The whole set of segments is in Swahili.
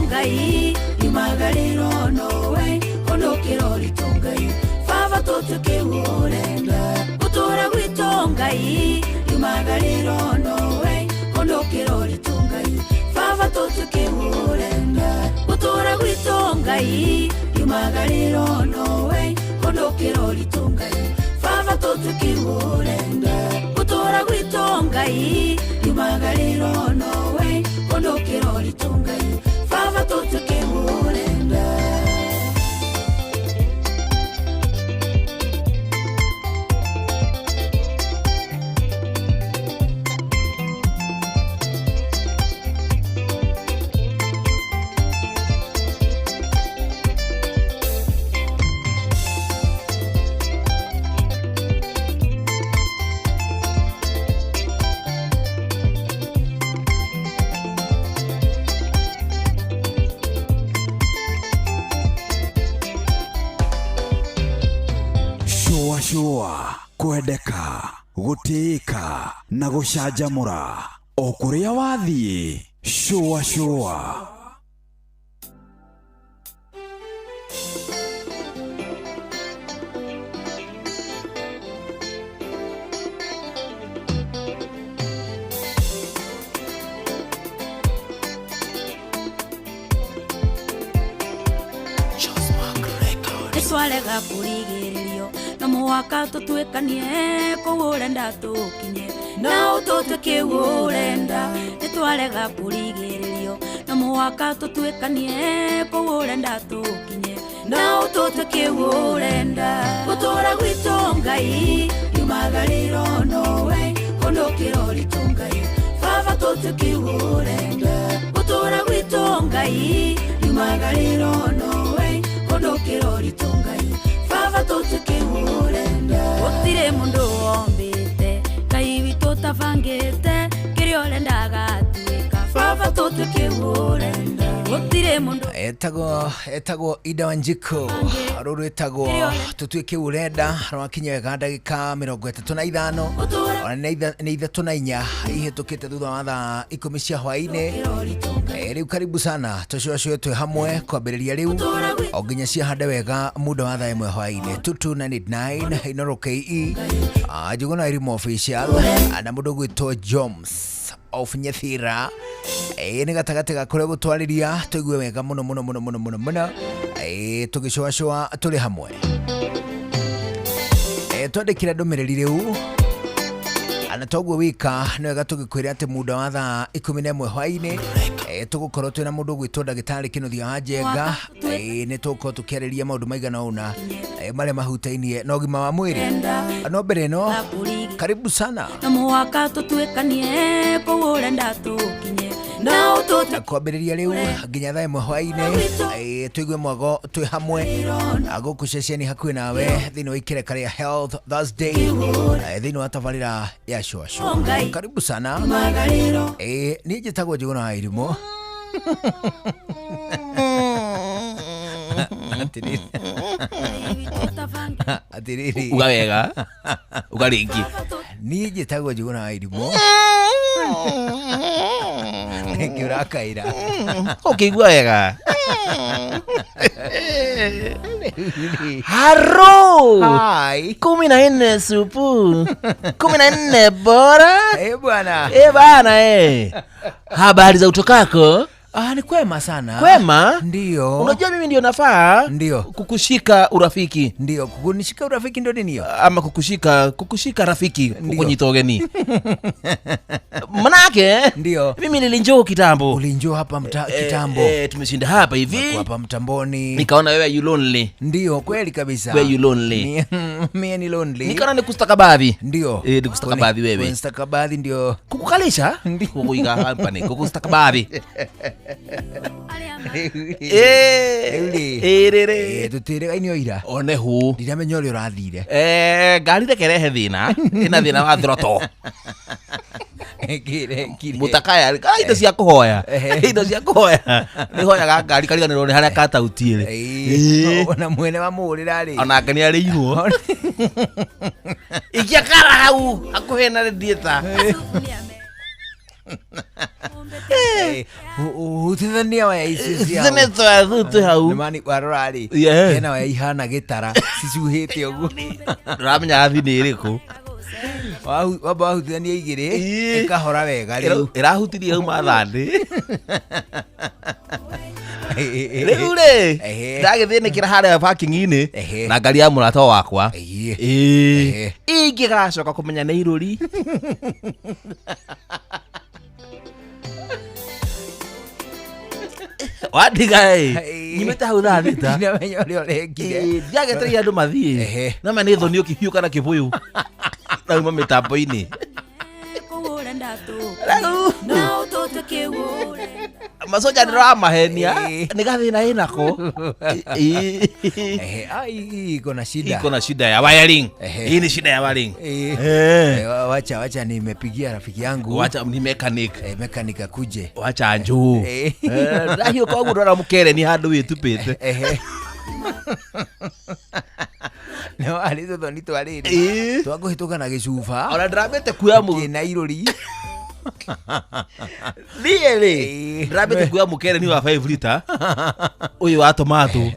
ngai yumagariro nowe ondokiro ritongai baba tutuke urenda gutura gwitongai yumagariro nowe ondokiro ritongai baba tutuke urenda gutura gwitongai yumagariro nowe ondokiro ritongai baba tutuke urenda gutura gwitongai yumagariro nowe ondokiro ritongai baba tutuke urenda. Shua kwendeka gutika na gucanjamura o kuria wathie. Shua Twalega kurigiririo na muwaka tutwekanie kuurenda tukinye na ututuke urenda twalega kurigiririo na muwaka tutwekanie kuurenda tukinye na ututuke urenda gutura gwitongai yumagariro nowe ondokiro ritongai baba tutuke urenda gutura gwitongai yumagariro nowe ondokiro ritongai baba tutuke urenda gutire mundu ombite kai witu tafangite kirio lenda gatuika baba tutuke urenda gutire mundu etagwo Ida Wanjiko ruru etagwo tutuke urenda rwakinye wega ndagika 35 ona ni 3 ihetukite thutha wa thaa 10 cia hwaini. Riu karibu sana tucocwe twe hamwe kwambiriria riu o nginya cia hande wega muda wa thaa 1 hwaini 2299 Inoro KE Njuguna Irimo official na mundu gwitwo Joms of Nyethira ni gatagati ga kuria gutwariria tuigue wega muno tugicocwa turi hamwe twandikira ndumiriri riu ana togwe wika no gatugikwira ati muda wa thaa 11 hwaini tugukorwo twina mundu gwitwo ndagitari Kinuthia wa Njenga ni tuko tukiariria maundu maigana una mare mahutainie na ugima wa mwiri. No mbere no karibu sana na muwaka tutwekanie kuurenda tukinye na ututuke kwambiriria riu nginya thaa 1 hwaini tuigue mwago twi hamwe guku ceceni hakuhi nawe thini wa ikereka ria Health Thursday thini wa tabarira ya Shua. Karibu sana ni njitagwo Njuguna wa Irimo atiriri uga wega uga ringi ni njitagwo Njuguna wa Irimo ngirakaira ukigwa wega Haro hai 14 supu 14 bora bwana bana habari za utokako? Ni kwema sana. Kwema? Ndio. Unajua mimi ndio nafaa? Ndio. Kukushika urafiki. Ndio, kukunishika urafiki ndio nini? Ama kukushika rafiki kukunyitogeni. Manake? Ndio. Mimi nilinjoo kitambo. Ulinjoo hapa kitambo. Tumeshinda hapa hivi. Hapa mtamboni. Nikaona wewe you lonely. Ndio, kweli kabisa. Wewe you lonely. Mimi ni lonely. Nikaona nikustakabadhi. Ndio. Nikustakabadhi wewe. Nikustakabadhi ndio. Kukukalisha? Ndio. Kukuiga hapa ni kukustakabadhi. tutire ainio ira one hu ndiramenya uri urathire ngari rekerehe thina ina thina wa throto mutakaya indo cia kuhoya ni hoyaga ngari kariganirwo ni haria katautire ona mwene wa murira ri ona ngani ari irwo ikia kara hau akuhe na radiator Utithania wa ici cia Zinetwa hau. Mani warorari. Yeah. Ena wa ihana gitara. Cicuhite ugu. Ramenya athi ni iriku. Wamba hutithania igiri. Ikahora wega riu. Irahutirie hau mathandi. Riu ri. Ndagithinikira haria parking-ini na ngari ya murato wakwa. Ingigacoka kumenya ni iruri. Wadigai nyimete hau thaa thita Ndamenya uria urekire. ndiagetereire andu mathie no me ni thoni ukihiu kana kibuyu nauma mitambo-ini kuura ndatu Rĩu. no utote kiura macoja ndiramahenia nĩ gathĩna ĩnako Iko na shida. iko na shida ya wiring. Hii ni shida ya wiring. Wacha nimepigia rafiki yangu. Wacha ni mechanic. Mechanic akuje. Wacha njoo. Ndahio koguo ndora mukere ni handu witupite. No alizo thoni twariri. Twakuhituka na gicuba. Ona ndramete kuya mu Kina iruri. Really? Ndramete kuya mukere ni wa 5 liter. Uyu wa tomato.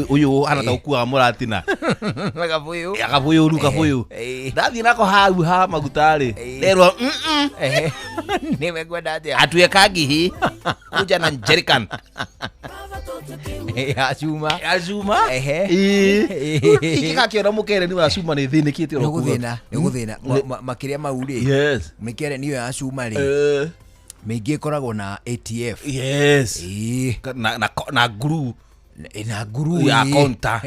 Uyu anata ukua muratina. Nagabuyu. Akabuyu ruka buyu. Ndathi nako hau ha magutari. Lerwa Nimegwenda atia. atuye kagihi. Kuja na jerrycan. Acuma. Azuma. Iki kakiona mukere ni wa cuma ni thinikite ro Niguthina makiria mauri. Yes. Mikere niyo ya cuma ri. Mingi koragwo na ATF. Yes. Na glue. Na guru ya konta.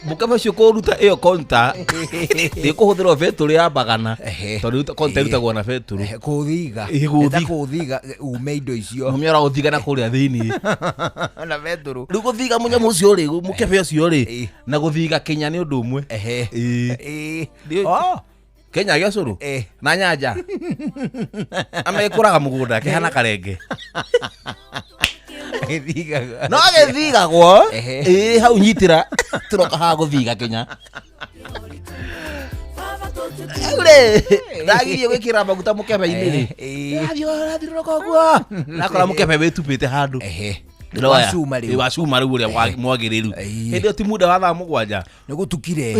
Mukebe cio ruta iyo konta ni kuhuthira veturu ya bagana tondu konta irutagwo na veturu kuthiga ume indo icio mumiora guthiga na kuria thiini na veturu riu guthiga munyamu ucio ri mukebe ucio ri na guthiga Kenya ni undu umwe Kenya gya curu na nyanja amekuraga mugunda kihana karenge no agethigagwo hau nyitira turoka ha guthiga Kenya ule ndagirie gwikira maguta mukebe-ini ri athiroroka guo nakora mukebe witupite handu wa cuma riu uria mwagiriru hindi ti muda wa thaa mugwanja ni gutukire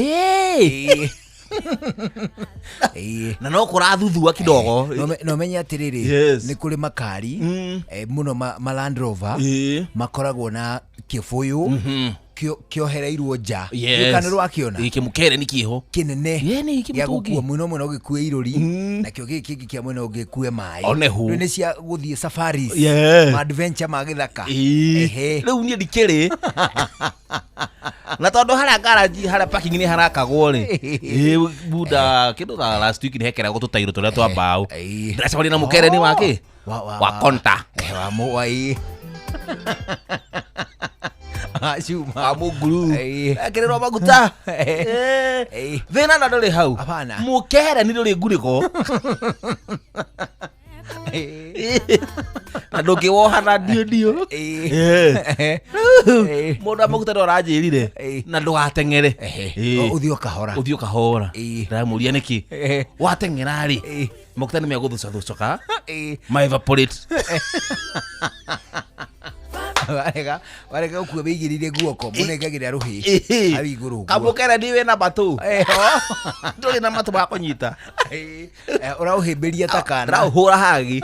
na no kurathuthuwa kidogo no menya atiriri ni kuri makari muno ma Land Rover makoragwo na kibuyu kiohereirwo nja gikanirwo akiona iki mukere ni kiho kinene ya gukua muno muno gikue iruri na kio giki kia muno gikue mai ni cia guthie safaris ma adventure ma githaka riu ni ndikiri na tondu haria garage haria parking ni harakagwo ri buda kindu tha last week ni hekera gututairo turia twa mbao ndacabari na mukere ni wake wa konta wa muwai Acuma amuguru ekiriro maguta thina na nduri hau mukere ni nduri nguriko na ndukiwoha na ndio mundu amaguta ndoranjirire na ndugateng'ere uthio kahora ndamuria niki wateng'era ri maguta ni meguthuca ma evaporate warega ukue beigirire guoko munengagira ruhi ari iguru kamukere ndiwe na matu nduri na matu ma kunyita urauhimbiria takana ndauhura hagi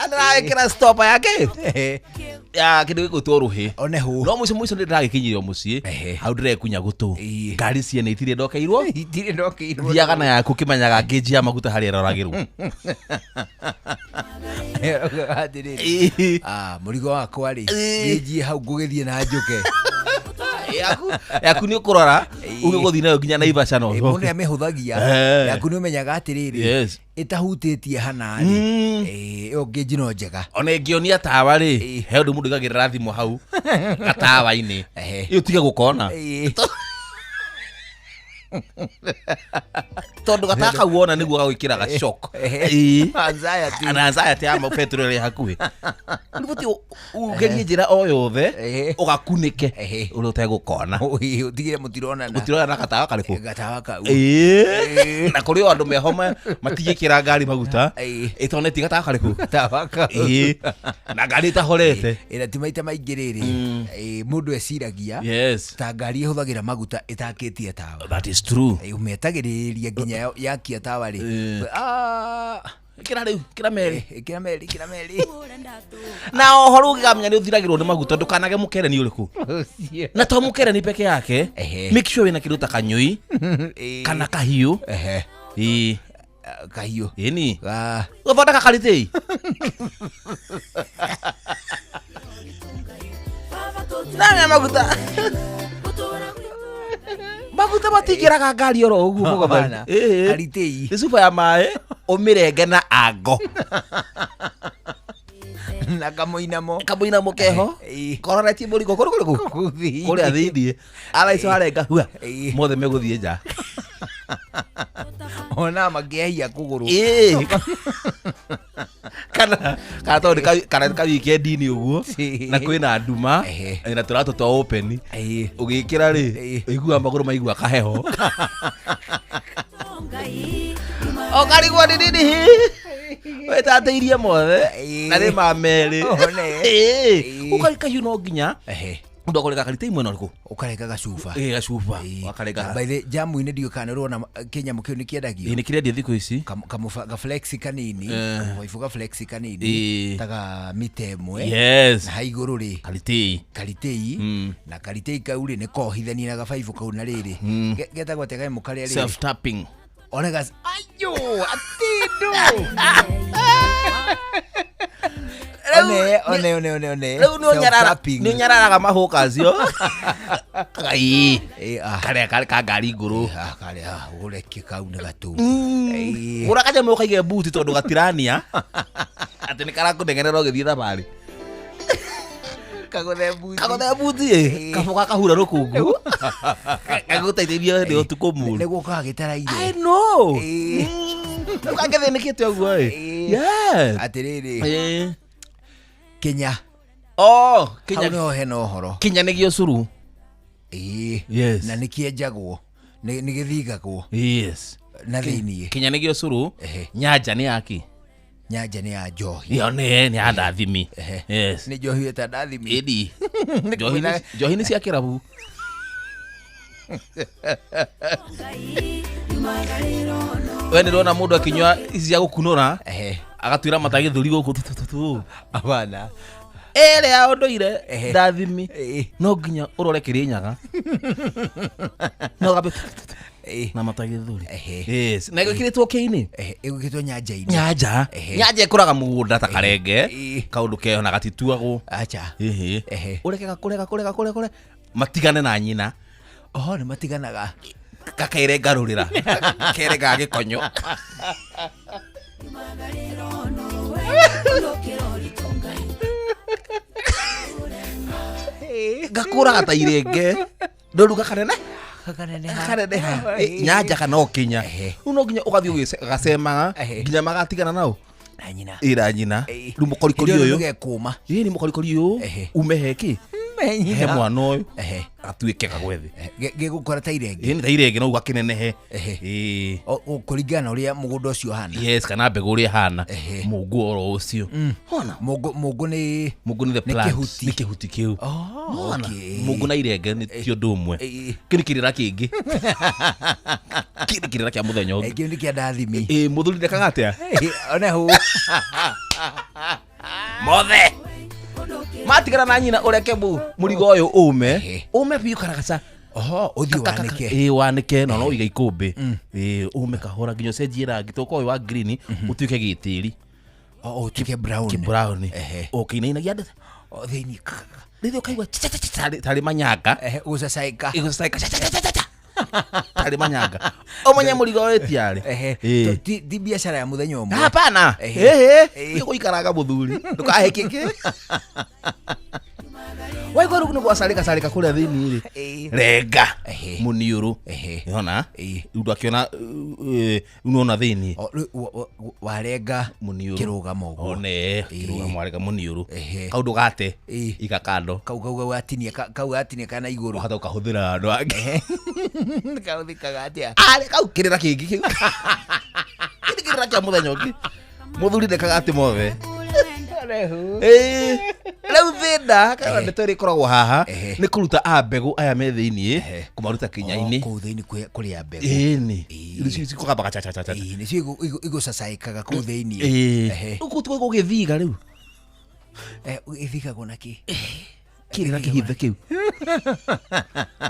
ndĩraĩkĩra stopa yake ya kĩndũ gĩgũtwo rũhĩ onehu no mũico nĩ ndĩragĩkinyĩrio mũciĩ hau ndĩrekunya gũtũ ngari ciene itirĩ ndokeirwo thiaga na yaku kĩmenyaga ngĩnji ya maguta harĩa ĩroragĩrwo mũrigo wakwa rĩ ngĩnji hau ngũgĩthiĩ na njũke yaku nĩ ũkũrora ũgĩgũthiĩ nayo nginya Naivasha no mũndũ nĩamĩhũthagia yaku nĩ ũmenyaga atĩrĩrĩ ĩtahutĩtie hana ĩyo ngĩnji no njega ona ĩngĩonia tawa rĩ he ũndũ mũndũ ĩgagĩrĩra thimũ hau gatawa-inĩ ĩyo tiga gũkona tondu gataka uona niguo gagwikira ga shock anxiety ama petrol ya hakuhi nduti ugerie njira o yothe ugakunike uri utegukona utigire mutirona na gatawa kariku na kuri o andu mehoma matigikira ngari maguta itoneti gatawa kariku na ngari tahorete ira timaita maingiriri mundu eciragia ta ngari ihuthagira maguta itakitie tawa. That is true. Umetagiriria nginya yakia tawa ri kira meri na ohoro ugigamenya ni uthiragirwo ni maguta ndukanage mukere ni uriku na to mukere ni peke yake make sure wina kiruta kanyui kana kahiu kahiu ni uthondeka karitei nanya maguta matigiraga ngari oro uguo bana karitei ni super ya mai umirenge na ango na kamuinamo keho kororeti murigo kuri athindi araico arenga hua mothe meguthie nja ona magiahia kuguru kana tondu kana ka weekend-ini uguo na kwina nduma na turato to open ugikira ri igua maguru maigua kaheho o karigwa nini wetateirie mothe na ri mameri ukarikayu no nginya ndo koreka karitei mwena riku ukareka gacuba gacuba wakareka by the jamu ine dio kana rona Kenya mukio ni kiendagio ni kirendia thiku ici ka flex kanini waifuga flex kanini taga mitemwe yes na haiguru ri karitei na karitei kauri ni kohithania na gabaibu kau na riri getagwo tega mukari riri self tapping onegas ayo atindo one leu ni nyararaga mahuka cio kai kare ka ngari nguru kare ureke kau na gatu urakaje mo kaige buti tondu gatirania ati ni karakunengerera ugithie thabari kagothe buti kaboka kahura rukungu kaguteithĩrie ni utuku muru niguo kagitaraire I know ukangethenekete uguo yes atiriri Kenya Kenya no heno horo Kenya nigio curu yes na nikienjagwo ni githigagwo yes na thiini Kenya nigio curu nyanja ni yaki nyanja ni ya njohi yo ni andathimi yes ni njohi eta ndathimi edi njohi ni cia kirabu we ni rona mundu akinywa ici cia gukunura agatwira matagithuri guku abana ere ya unduire ndathimi no nginya urore kirinyaga no gabe na matagithuri yes na ikiritwo kiini igukitwo nyanja-ini nyanja ikuraga mugunda ta karenge kaundu keho na gatituagwo acha ureke kure matigane na nyina ni matiganaga gakaire ngarurira kere ga gikonyo gakuraga ta irenge ndoruga kanene nyanja kana okinya uno nginya ugathie ugacemaga nginya magatigana nao ira nyina ru mukorikori uyu ni mukorikori uyu umeheki he mwana uyu atuike kagwethi gigukora ta irenge ni ta irenge no ugakinenehe kuringana uria mugunda ucio hana yes kana mbegu uria hana mungu oro ucio hona mungu ni the plant ni kihuti kiu mungu na irenge ni tio ndumwe kini kirira kingi kini kirira kia muthenya ungi kini kia ndathimi muthuri ndekaga atia one hu mothe matigana na nyina ureke murigo uyu ume biu karagaca uthi wanike wanike no iga ikumbi ume kahora nginyo cenjie rangi toko uyu wa green utuike gitiri utuike brown ukinainagia thiini rithio kaigua tari manyanga gucacaika tari manyanga omenye murigo wetiari ti biashara ya muthenya umwe hapana iko ikaraga muthuri ndukahekeke Waigua rugu niguo salika kuria thini ri. Renga. Muniuru. Yona? Ndu akiona unaona thini. Warenga muniuru. Kirugamo uguo. One kirugamo warenga muniuru. Kaundu gate. Igakando. Kau gatinia kana iguru. Hata ukahuthira andu angi. Kauthikaga atia. Kau kirira kingi kiu. Kirira kia muthenya ungi. Muthuri ndekaga ati mothe. Rĩu thĩnda kana ndetori koragwo haha nĩ kũruta mbegũ aya me thĩinĩ kũmaruta kinyainĩ kũu thĩinĩ kũrĩa mbegũ ĩni icio kũgamba cha nĩcio igũcacaĩkaga kũu thĩinĩ ũguo tu gũgĩthiga rĩu gĩthigagwo na kĩ kĩrĩ na kĩhithe kĩu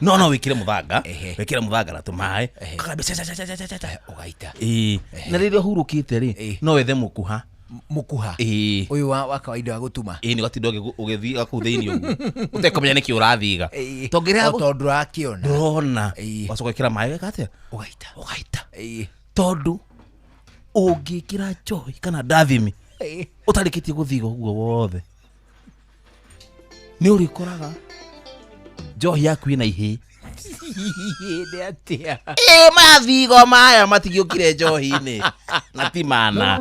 no wĩkĩre mũthanga na tũmaĩ kagambe ũgaita na rĩrĩa ũhurũkĩte rĩ no wethe mũkuha uyu wa kawaida wa gutuma ni gatindo ugithia ku thiini ugu utekomenya niki urathiga tongera tondu rakiona ndona wacoka kira mai kate ugaita tondu ungikira joy kana ndathimi utarikitie guthiga uguo wothe ni urikoraga joy yaku ina ihe mathigo maya matigiukire njohi-ini na ti mana.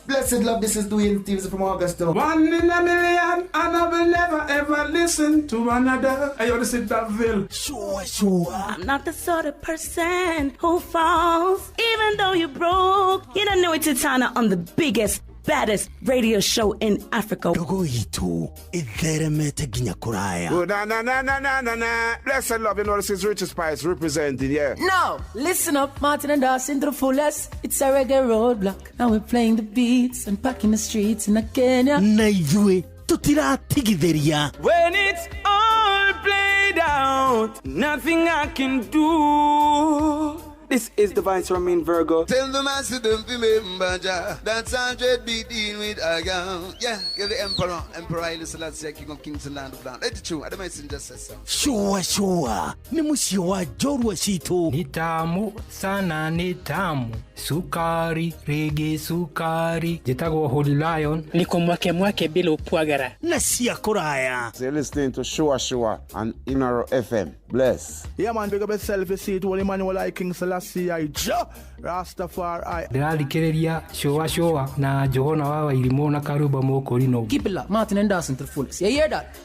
Blessed love, this is Dwayne Stevens from Augusta. 1 in a million, and I will never ever listen to another. I ought to sit that Ville. Sure. I'm not the sort of person who falls, even though you broke. You don't know it's Tana on the biggest, baddest radio show in Africa. Dogo itu itheremete ginya kuraya. Oh, na. Blessed love, you know this is Richard Spice representing, yeah. No, listen up, Martin and Dawson to the fullest. It's a reggae roadblock. Now we're playing the beats and packing the streets in Kenya. Naijue tutira tigitheria. When it's all played out, nothing I can do. This is Divine Sermon Virgo. Tell the master don't remember that's 100 BD with Agam. Yeah, give the Emperor Haile Selassie, King of Kings and Land of Land. Let it true, the messenger says so. Sure. Ni musio wa Jorwa Shito. Ni tamu sana ni tamu. Sukari, reggae sukari. Jitago Holy Lion. Niko mwake bila upwagara. Na siya kuraya. So you're listening to Shua on Inaro FM. Bless. Yeah man, big up yourself, you see it, Holy Emmanuel I King Selassie I Rastafari. Ndĩrathikĩrĩria Shua na Johona wa Irimo na Karuba Mokorino. Keep it locked, Martin and Dawson to the fullest. You hear that?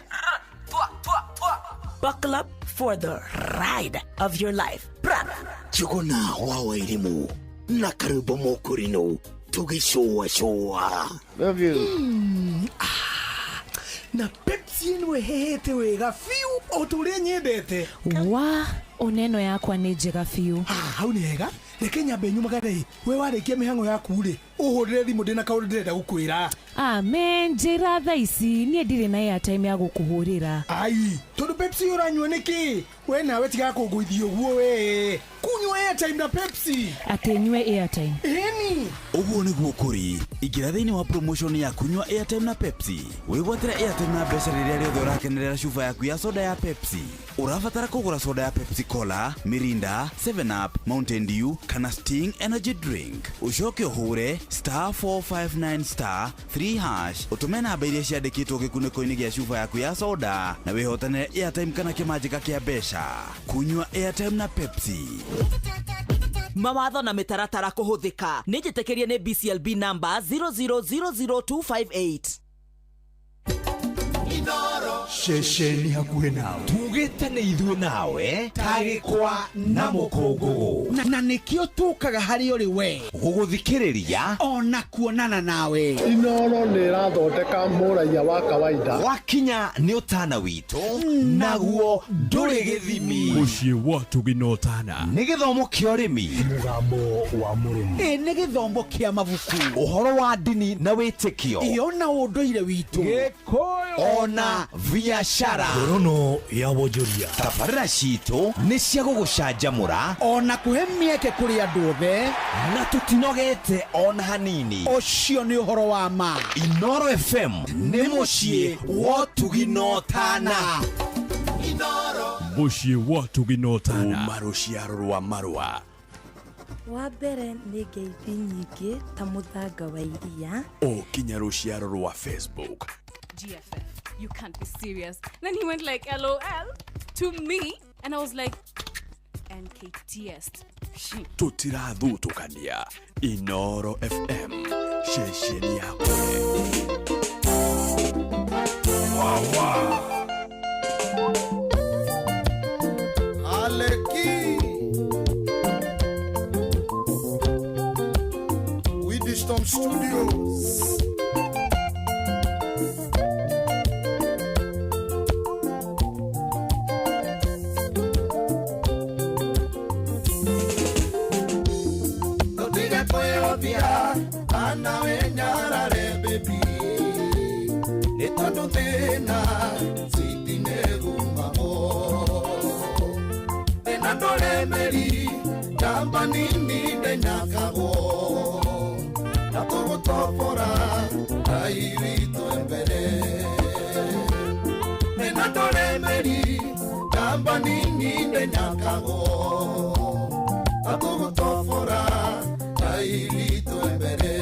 Buckle up for the ride of your life. Johona wa Irimo na Karuba Mokorino. Tugi Shua. Love you. Na Pepsi nwe hete wega fiu otule nyendete. Oneno yakwa ni njega fiu. Hau ni hega. Reke nyambe nyuma gatei. We warekia mihango yaku ri. Uhurire thimu ndina kaundu ndirenda gukwira. Amen, njira tha ici nie ndire na airtime ya gukuhurira. Ai, tondu Pepsi uranywa niki? We nawe tiga kunguithio guo we. Kunywa airtime na Pepsi. Atenywe airtime. Eni. Uguo niguo kuri. Ingira thiini wa promotion ya kunywa airtime na Pepsi. Wigwatira airtime na mbeca riria riothe urakenerera cuba yaku ya soda ya Pepsi. Urabatara kugura soda ya Pepsi Cola, Mirinda, 7up, Mountain Dew kana Sting energy drink. Ucoke uhure *459*3# utume namba iria ciandikitwo gikuniko-ini gia cuba yaku ya soda na wihotane airtime kana kimanjika kia mbeca. Kunywa airtime na Pepsi. Mawatho na mitaratara kuhuthika ni njitekerie ni BCLB number 0000258. Shesheni hakuhe nawe tugite ni ithuĩ nawe tagĩkwa na mũkũngũgũ na nĩkĩo tukaga harĩ ũrĩ we gũgũthikĩrĩria ona kuonana nawe. Inoro nĩ ĩrathondeka mũraia wa kawaida wakinya nĩ ũtana witũ naguo ndũrĩ gĩthimi. Mũciĩ wa Tuginotana nĩ gĩthomo kĩa ũrĩmi, mũgambo wa mũrĩmi, nĩ gĩthomo kĩa mabuku, ũhoro wa ndini na wĩtĩkio, ona ũndũire witũ, gĩkũyũ ona biashara, ngorono ya wonjoria. tabarĩra citũ nĩ cia gũgũcanjamũra ona kũhe mĩeke kũrĩ andũ othe na tũtinogete ona hanini. Ũcio nĩ ũhoro wa ma. Inoro FM nĩ mũciĩ wa Tuginotana. Mũciĩ wa Tuginotana Uma rũciaro rwa marũa. Wa mbere nĩ ngeithi nyingĩ ta mũthanga wa iria. Kinya rũciaro rwa Facebook. GFF, you can't be serious. Then he went like LOL to me and I was like NKTS. Tutirathutukania Inoro FM shesheni yako. Wow. Aleki Wisdom Studios. Ana wenyara re baby etondo tena sitinegu mamo enandole meri jamba nini denyakago natogo topora airito embere enandole meri jamba nini denyakago natogo topora airito embere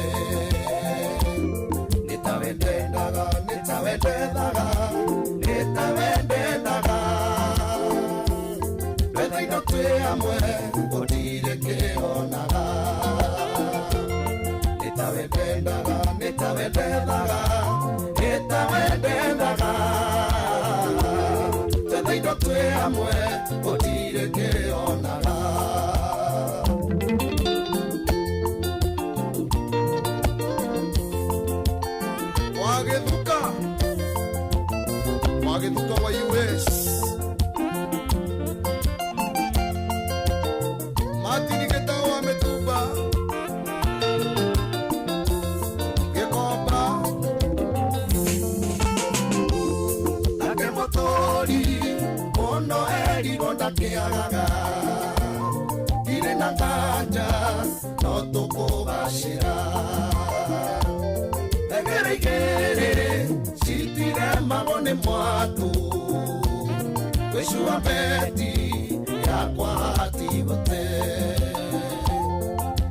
nitawendaga wetha ino twi amwe gutire kionaga nitawendaga wetha ino twi amwe gutire kionaga. Wagetuka wa US Matini ketawa metuba Gekobra Nake motori Mono eri ronda keagaga Ire na ganja No toko bashira Egere Sitire magone mwatu Kweshua beti ya kwati bote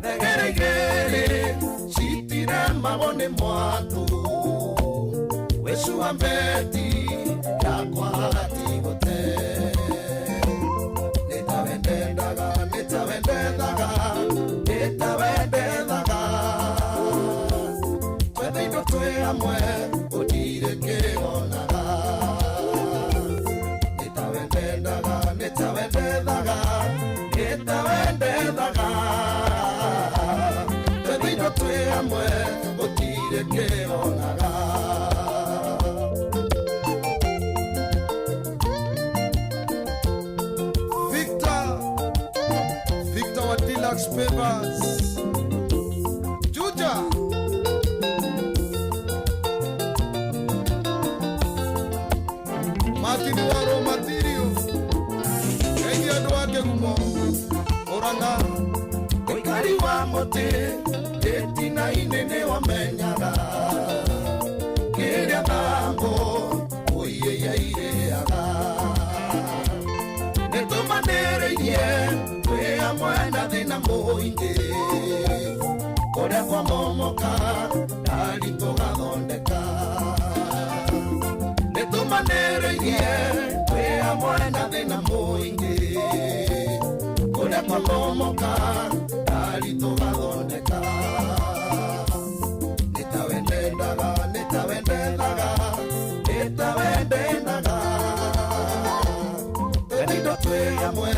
Negere Sitire magone mwatu Kweshua beti ya kwati bote Nitawendaga Twede ino twe amwe Odire keonaga Nitawendaga Twede ino twe amwe Odire keonaga. Victor wa Deluxe Papers Juja Martin Waro Material Engi aduake gumo Oranga Oikari wa mote Etina inene wa menyaga Kiria tango Oye ya ireaga Netoma nere ye Wea mwenda dhina moinge Korea kwa momoka Dalito gadondeka Netumanere ye Wea mwenda dhina moinge Korea kwa momoka Dalito gadondeka Nitawendaga Tenido twe amwe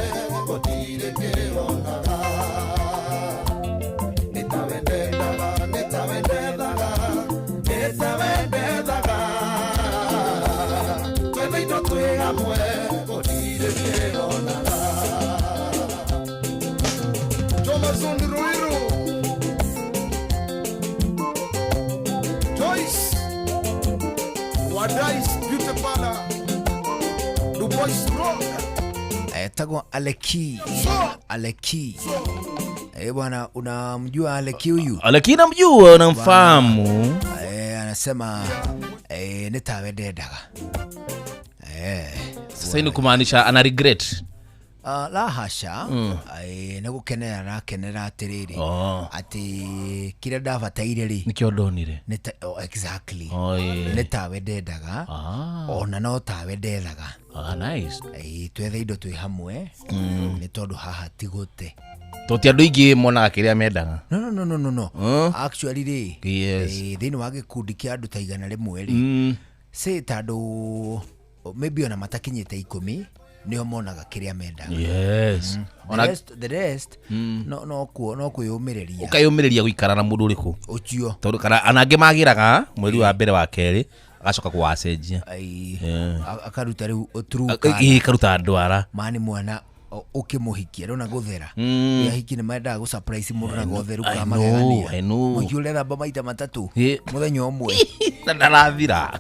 Kotire keonaga Nitawendaga Tenido twe amwe Kotire keonaga. Jomason Ruiru Joyce Wadais Beauty Parlor Du Boys Rock Tago Aleki bwana, unamjua Aleki huyu? Aleki namjua, unamfahamu? Anasema nitawendaga. Sasa ni kumaanisha ana regret. La hasha. Na gukenera na kenera atiriri. Ati kira ndabataire ri. Nikio ndonire. Exactly. Netawe ndendaga. Ona no tawe ndendaga. Nice. Twethe indo twi hamwe. Ni tondu haha tigote. Toti andu ingi monaga kiria mendaga. No. Actually ri. Thini wa gikundi kia andu ta 100 ri. Say tadu maybe ona matakinyite 10 niyo monaga kiria mendaga. Yes. The rest no kuyumireria. Ukayumireria guikara na mundu uriku. Ucio. Tondu kana anange magiraga mweri wa mbere wa keri agacoka kuwacenjia. Akaruta riu true. Karuta ndwara. Mani mwana ukimuhikia rona guthera. Ya hiki ni maendaga gu surprise mundu na gotheru kwa magegania. Mujule thamba maita matatu. Muthenya umwe. Ndarathira.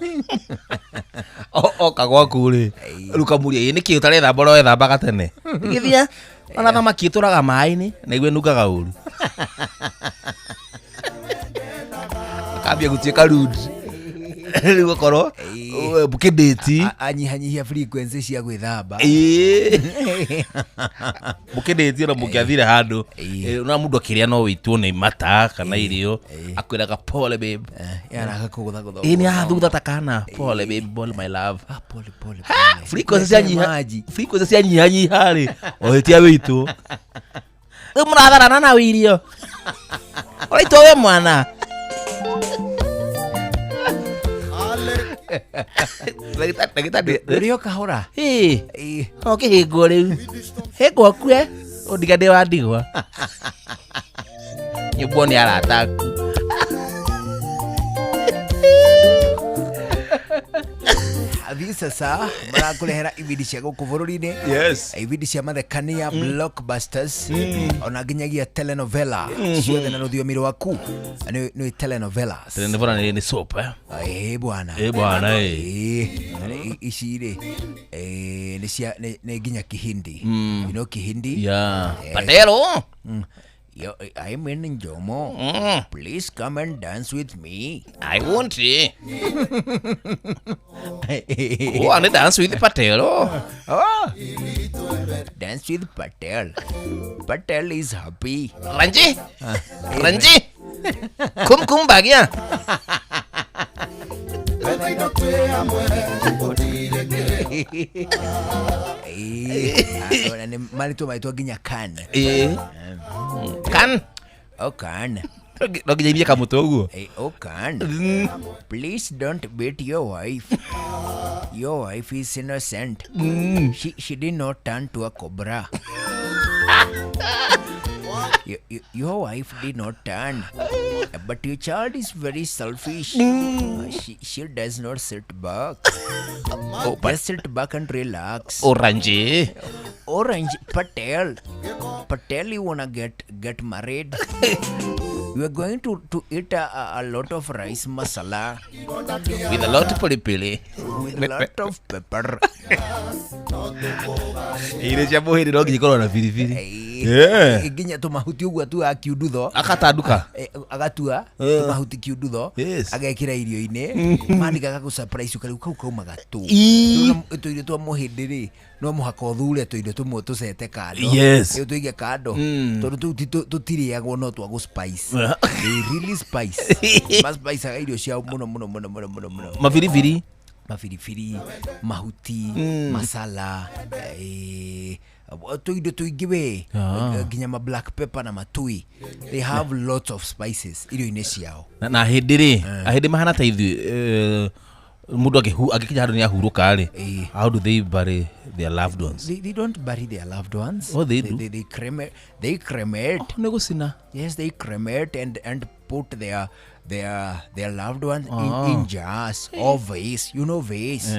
Kagwa kuri. Ruka muria niki utare thamba ro thamba gatene. Ngithia ona thama kituraga mai-ini na igwe nukaga uru. Akambia gutuika rude. Rigo koro bukideti anyihanyihia frequency cia gwithamba. Bukideti na mukiathire handu na mundu akiria no witwo ni mata kana irio akwiraga pole babe. Yana akakugutha gutho. Ni athutha takana pole babe ball my love. Pole. Frequency cia nyihanyiha ri ohetia witwo. Muratharana na wirio. Oraitwo we mwana. Rio kahora. Okay, higo riu. Higo kwe odigade wa digwa. Nyuboni arataku. Athi sasa marakurehera ibidi cia guku bururi-ini. Yes. Ibidi cia mathekania blockbusters. Ona nginyagia telenovela. Ciothe na ruthiomi rwaku. Ni telenovelas. Telenovela ni soap bwana. Bwana Ici-ri ni nginya Kihindi. You know Kihindi? Yeah. Patero. I'm in Jomo. Please come and dance with me. I won't. Go on and dance with Patel. Dance with Patel. Patel is happy. Ranji. Kum bagya. Malito maitwa ginya kan. Kan. Kan. Nogijibia kamuto uguo. Kan. Please don't beat your wife. Your wife is innocent. She did not turn to a cobra. Your wife did not turn, but your child is very selfish. She does not sit back. Just sit back and relax. Orange Patel, you wanna get married? You are going to eat a lot of rice masala with a lot of pilipili, with a lot of pepper. Ile jambo hili ndio gikoro na pilipili. Iginya to mahuti ugwa tu akiudutho akatanduka agatua mahuti kiudutho agekira irio-ini mandikaga ku surprise ukari ukaumaga tu irio twa muhindiri no muhaka uthure tuirio tumwe tucete kando tuige kando tondu tutiriagwo no twa gu spice really spice spice aga irio cia muno mafirifiri mahuti masala tuindo tuingiwe ginya ma black pepper na matui. They have lots of spices irio-ini ciao na hindiri ahindi mahana ta ithu mundu akikinya handu ni ahuruka ri. How do they bury their loved ones? They don't bury their loved ones. Oh, they do. They cremate. Ne gusina. Yes, they cremate and put their loved ones in jars or vase. You know vase.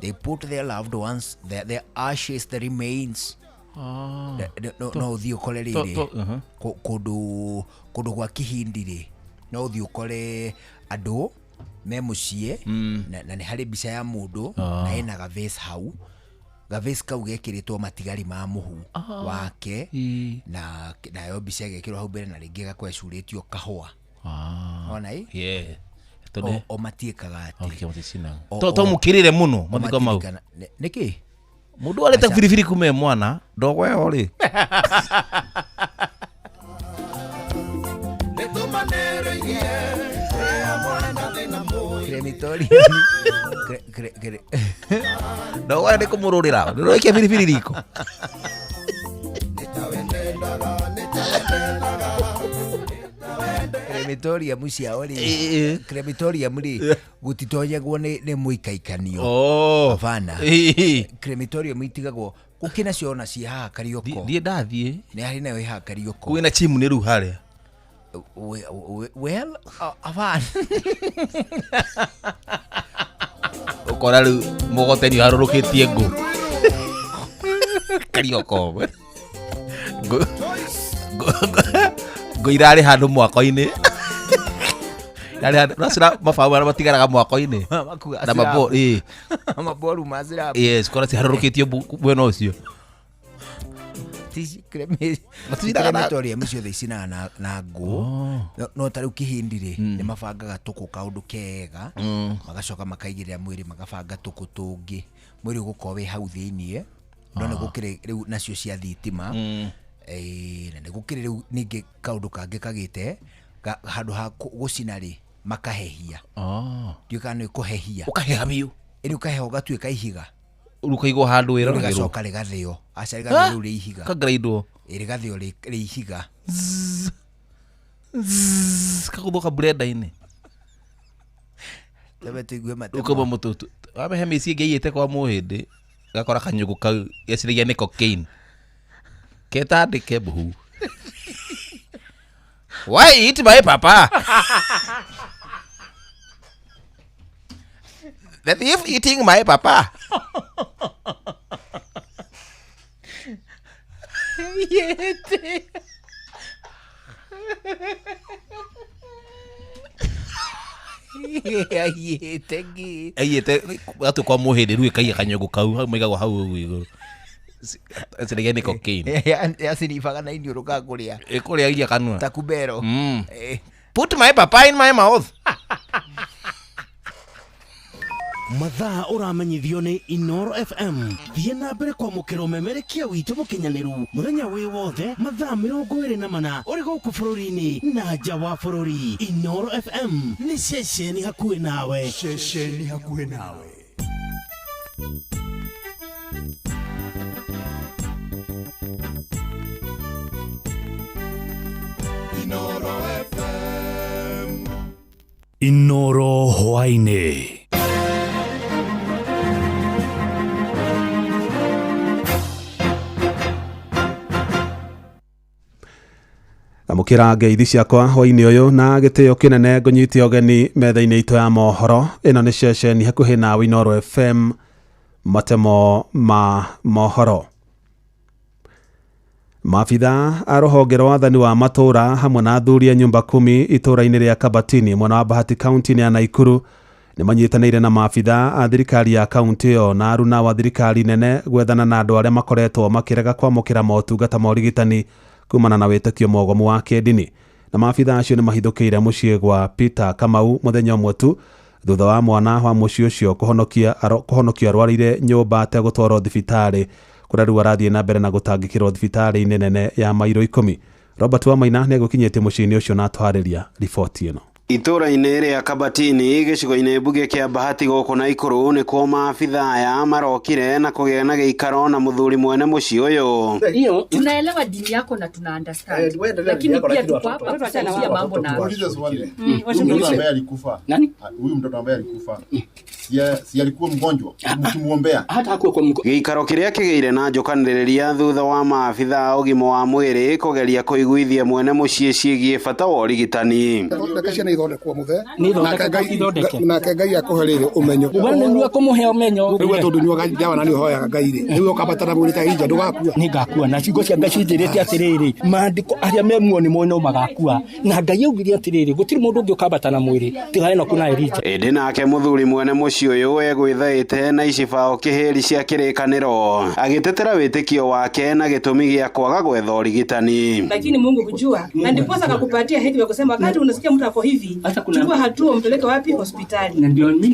They put their loved ones, their ashes, the remains. No thio kole riri kundu gwa Kihindi ri no thio kole andu me mucie na ni hari bica ya mundu na ena gavase hau. Gavase kau gekiritwo matigari ma muhu wake na yo bica gekirwo hau mbere na ringi gakwecurĩtio kahua. Ona o matiekaga ati to mukirire muno mathigo mau niki Mundu aleta biribiri kume mwana ndogo yo ri. Cremitoria. Ndogo ni kumururira. Ndio yake biribiri riko. Cremitoria mucia ori. Cremitoria muri gutitonyagwo ni muikaikanio. Bana. Cremitoria muitigagwo gukina ciona ci haha Karioko. Ndie ndathie. Ni hari nayo haha Karioko. Kwina chimu ni ru haria. Well, avan. Ukora ru mugoteni harurukitie ngo. Karioko. Go irari handu mwako-ini. Yari rasira mafamu ara matigaraga mwako-ini. Na mabo maboru mazira. Yes, kora si harurukitie bweno ucio. Crematoria mucio thicina na ngo no tari ukihindire ni mabangaga tuku kaundu kega magacoka makaigirira mwiri magabanga tuku tungi mwiri gukowe hau thiini no ne gukire riu nacio cia thitima na ne gukire riu ningi kaundu kangi kagite handu ha gucina ri makahehia ndiuka no kuhehia ukaheha biu iri ukaheha ugatuika ihiga urukaigwo handu wira na gacoka rigathio acari gathio ri ihiga kagraidwo iri gathio ri ihiga kakuthoka blender-ini tebe tuigue matema ukoma mututu amehe misi ngeyite kwa muhindi gakora kanyugu kau yaciragia ni cocaine ketandike buhu. Why eat my papa? The thief eating my papa. Yete. Ayete atu kwa muhindi rue kai kanyogo kau maigago hau iguru. Aciragia ni cocaine. Yaciribaga na indio rukaguria. Ikuria iria kanua. Takubero. Put my papa in my mouth. Mathaa uramenyithio ni Inoro FM. Thiĩ na mbere kwamũkĩra ũmemerekia witũ mũkinyanĩru mũthenya wĩ wothe mathaa 24 ũrĩ gũkũ bũrũri-inĩ na nja wa bũrũri. Inoro FM nĩ ceceni hakuhĩ nawe. Ceceni hakuhĩ nawe. Inoro FM. Inoro hwainĩ. Amukira ngeithi ciakwa hwaini uyu na gitio kinene ngũnyitia ũgeni metha-inĩ itũ ya mohoro. Ĩno nĩ ceceni hakuhĩ nawe Inoro FM, matemo ma mohoro. Maabitha a rũhonge rwa wathani wa matũra hamwe na athuri a nyumba 10 itũra-inĩ rĩa Kabatini mwena wa Bahati kaunti ya Naikuru nĩ manyitanĩire na maabitha a thirikari ya kaunti ĩyo na aruna wa thirikari nene gwethana na andũ arĩa makoretwo makĩrega kwamũkĩra motungata ma ũrigitani kumana na wĩtĩkio mogomu wa kĩndini. Na maabitha acio nĩ mahithũkĩire mũciĩ gwa Peter Kamau mũthenya ũmwe tu thutha wa mwana wa mũciĩ ũcio kũhonokio arwarĩire nyũmba ategũtwarwo thibitarĩ kũrĩa rĩu arathiĩ na mbere na gũtangĩkĩrwo thibitarĩ-inĩ nene ya Mairo 10. Robert Wamaina nĩ egũkinyĩtie mũciĩ-inĩ ũcio na atwarĩria riboti ĩno. Itũra-inĩ rĩa Kabatini gĩcigo-inĩ mbunge kĩa Bahati gũkũ Naikuru nĩ kuo maabitha aya marokire na kũgĩa na gĩikaro na mũthuri mwene mũciĩ ũyũ. Ndio, tunaelewa dini yako na tuna understand. Lakini pia tuko hapa kusaidia mambo na huyu ambaye alikufa. Nani? Huyu mtoto ambaye alikufa. Si alikuwa mgonjwa. Mkimuombea. Hata hakuwa kwa mgonjwa. Gĩikaro kĩrĩa kĩgĩire na njokanĩrĩria thutha wa maabitha ũgima wa mwĩrĩ kũgeria kũiguithia mwene mũciĩ ciĩgiĩ bata wa ũrigitani. Kwa muthe na Ngai akuherere umenyo ubane ndio kumuhe umenyo ndio tondu nyuaga dawa na ni hoya Ngai ri ndio kabatara mwita inja ndugakua ni ngakua na cigo cia Ngai cinjirite atiriri maandiko aria memuo ni mono magakua na Ngai augire atiriri gutiri mundu ungi ukabatana mwiri tigae no kuna Elija ende nake muthuri mwene mũciĩ muciĩ ũyũ egwĩthaĩte na icibao kĩhĩri cia kĩrĩkanĩro agĩtetera wĩtĩkio wake na gĩtũmi gĩa kwaga gwetha ũrigitani. Lakini Mungu kujua na ndiposa akakupatia hekima kusema wakati unasikia mtu ako hivi, chukua hatua, mpeleke wapi? Hospitali. Na ndio mimi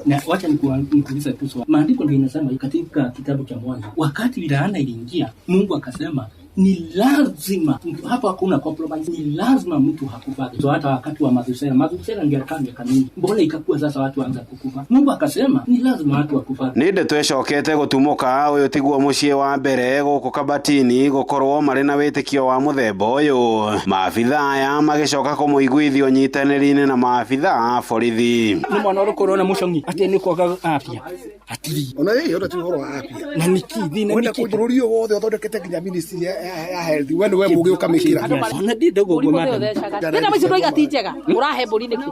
na wacha nikuulize tu swali. Maandiko ndio inasema katika kitabu cha Mwanzo, wakati laana iliingia, Mungu akasema ni lazima hapa, hakuna compromise, ni lazima mtu hakufa. So hata wakati wa Mazusela ndio akamia kanuni, mbona ikakuwa sasa watu waanza kukufa? Mungu akasema ni lazima watu wakufa. Nĩ ndeto ĩcokete gũtumũka ũyũ tiguo mũciĩ wa mbere gũkũ Kabatini gũkorwo marĩ na wĩtĩkio wa mũthemba ũyũ, maabitha aya magĩcoka kũmũiguithio nyitanĩri-inĩ na maabitha a borithi. Nĩ mwana ũrũkorwo na mũcongi atĩ nĩ kwaga afya atiri ona yeye ti horo wa afya na nikithi na wenda kũbũrũri wothe ũthondekete nginya ministry ya health we mũgĩ ũkamĩkĩra na ndĩ ũguo madam ndĩna mũico ndũiga ti njega ũrahe mbũri nĩkĩ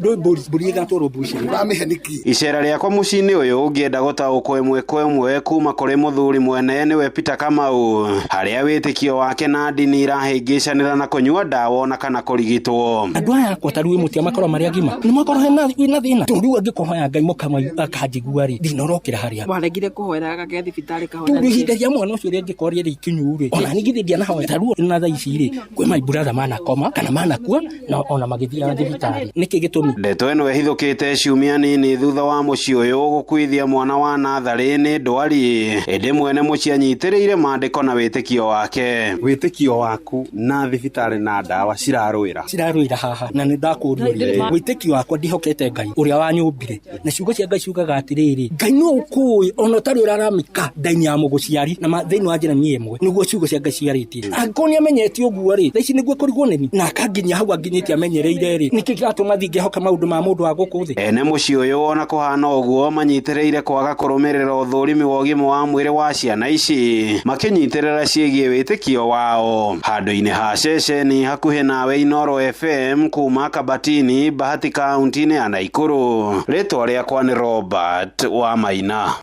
ndũ mbũri igatwarwo bush ũramĩhe nĩkĩ. Icera rĩakwa mũciĩ-inĩ ũyũ ũngĩenda gũtaũkwo ĩmwe kwa ĩmwe kuma kũrĩ mũthuri mwene nĩwe Peter Kamau, harĩa wĩtĩkio wake na ndini irahĩngĩcanĩra na kũnyua ndawa na kana kũrigitwo. Andũ aya akwa tarui mũtia makorwo marĩ agima nĩ makorwo hena thĩna tũrũ angĩkũhoya Ngai mũkamai akanjigua rĩ ndinarokĩra harĩa waregire kũhoera gake thibitarĩ kahona tũrĩhindagia mwana ũcio ũrĩa angĩkorwo rĩ ikinyu rĩ ona nigithĩdia na hoya tarua na thaa ici rĩ kwĩ my brother manakoma kana manakua na ona magĩthiaga thibitarĩ nĩkĩ gĩtũmi. Ndeto ĩno ĩhithũkĩte ciumia nini thutha wa mũciĩ ũyũ gũkuithia mwana wa natharĩ nĩ ndwari, ĩndĩ mwene mũciĩ anyitĩrĩire maandĩko na wĩtĩkio wake. Wĩtĩkio waku na thibitarĩ na ndawa cirarũĩra haha na nĩ ndakũũria wĩtĩkio wakwa ndihokete Ngai ũrĩa wanyũmbire na ciugo cia Ngai ciugaga atĩrĩrĩ Ngai no ũkũĩ ona ũtarĩ ũraramĩka ndaini ya mũgũciari na thĩinĩ wa Jeremia 1 nĩguo ciugo cia Ngai ciarĩtie angĩkorwo nĩ amenyete ũguo rĩ thaici nĩguo kũrigwo nĩ na akanginya hau anginyĩtie amenyereire rĩ nĩkĩ gĩatũma thingĩhoka maũndũ ma mũndũ wa gũkũ thĩ. Ene mũciĩ ũyũ ona kũhana ũguo manyitĩrĩire kwaga kũrũmĩrĩra ũthũrimi wa ũgima wa mwĩrĩ wa ciana ici makĩnyitĩrĩra ciĩgiĩ wĩtĩkio wao. Handũ-inĩ ha ceceni hakuhĩ nawe Inoro FM kuma Kabatini, Bahati kaunti-inĩ ya Naikuru, rĩtwa rĩakwa nĩ Robert wa Maina.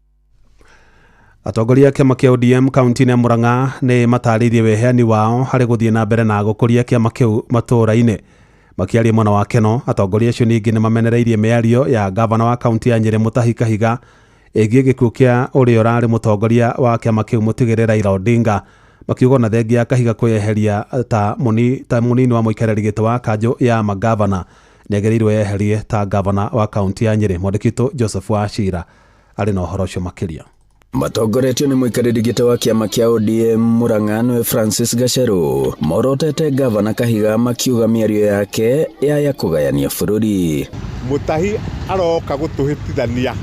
Atongoria a kĩama kĩa ODM kaunti-inĩ ya Murang'a nĩ matarĩirie weheani wao harĩ gũthiĩ na mbere na gũkũria kĩama kĩu matũũra-inĩ. Makĩaria mwena wa Keno, atongoria acio ningĩ nĩ mamenereirie mĩario ya gavana wa kaunti ya Nyeri Mutahi Kahiga ĩgiĩ gĩkuũ kĩa ũrĩa ũrarĩ mũtongoria wa kĩama kĩu mũtigĩrĩre Raila Odinga, makiuga na thengia Kahiga kwĩyeheria ta mũnini wa mũikarĩri gĩtĩ wa kanjũ ya magavana nĩagĩrĩirwo yeherie ta gavana wa kaunti ya Nyeri. Mwandĩki Joseph Wachira arĩ na ũhoro ũcio makĩria. Matongoretio nĩ mũikarĩri gĩtĩ wa kĩama kĩa ODM Murang'a nĩwe Francis Gacheru morotete gavana Kahiga makiuga mĩario yake ya kũgayania bũrũri. Mutahi aroka gũtũhĩtithania,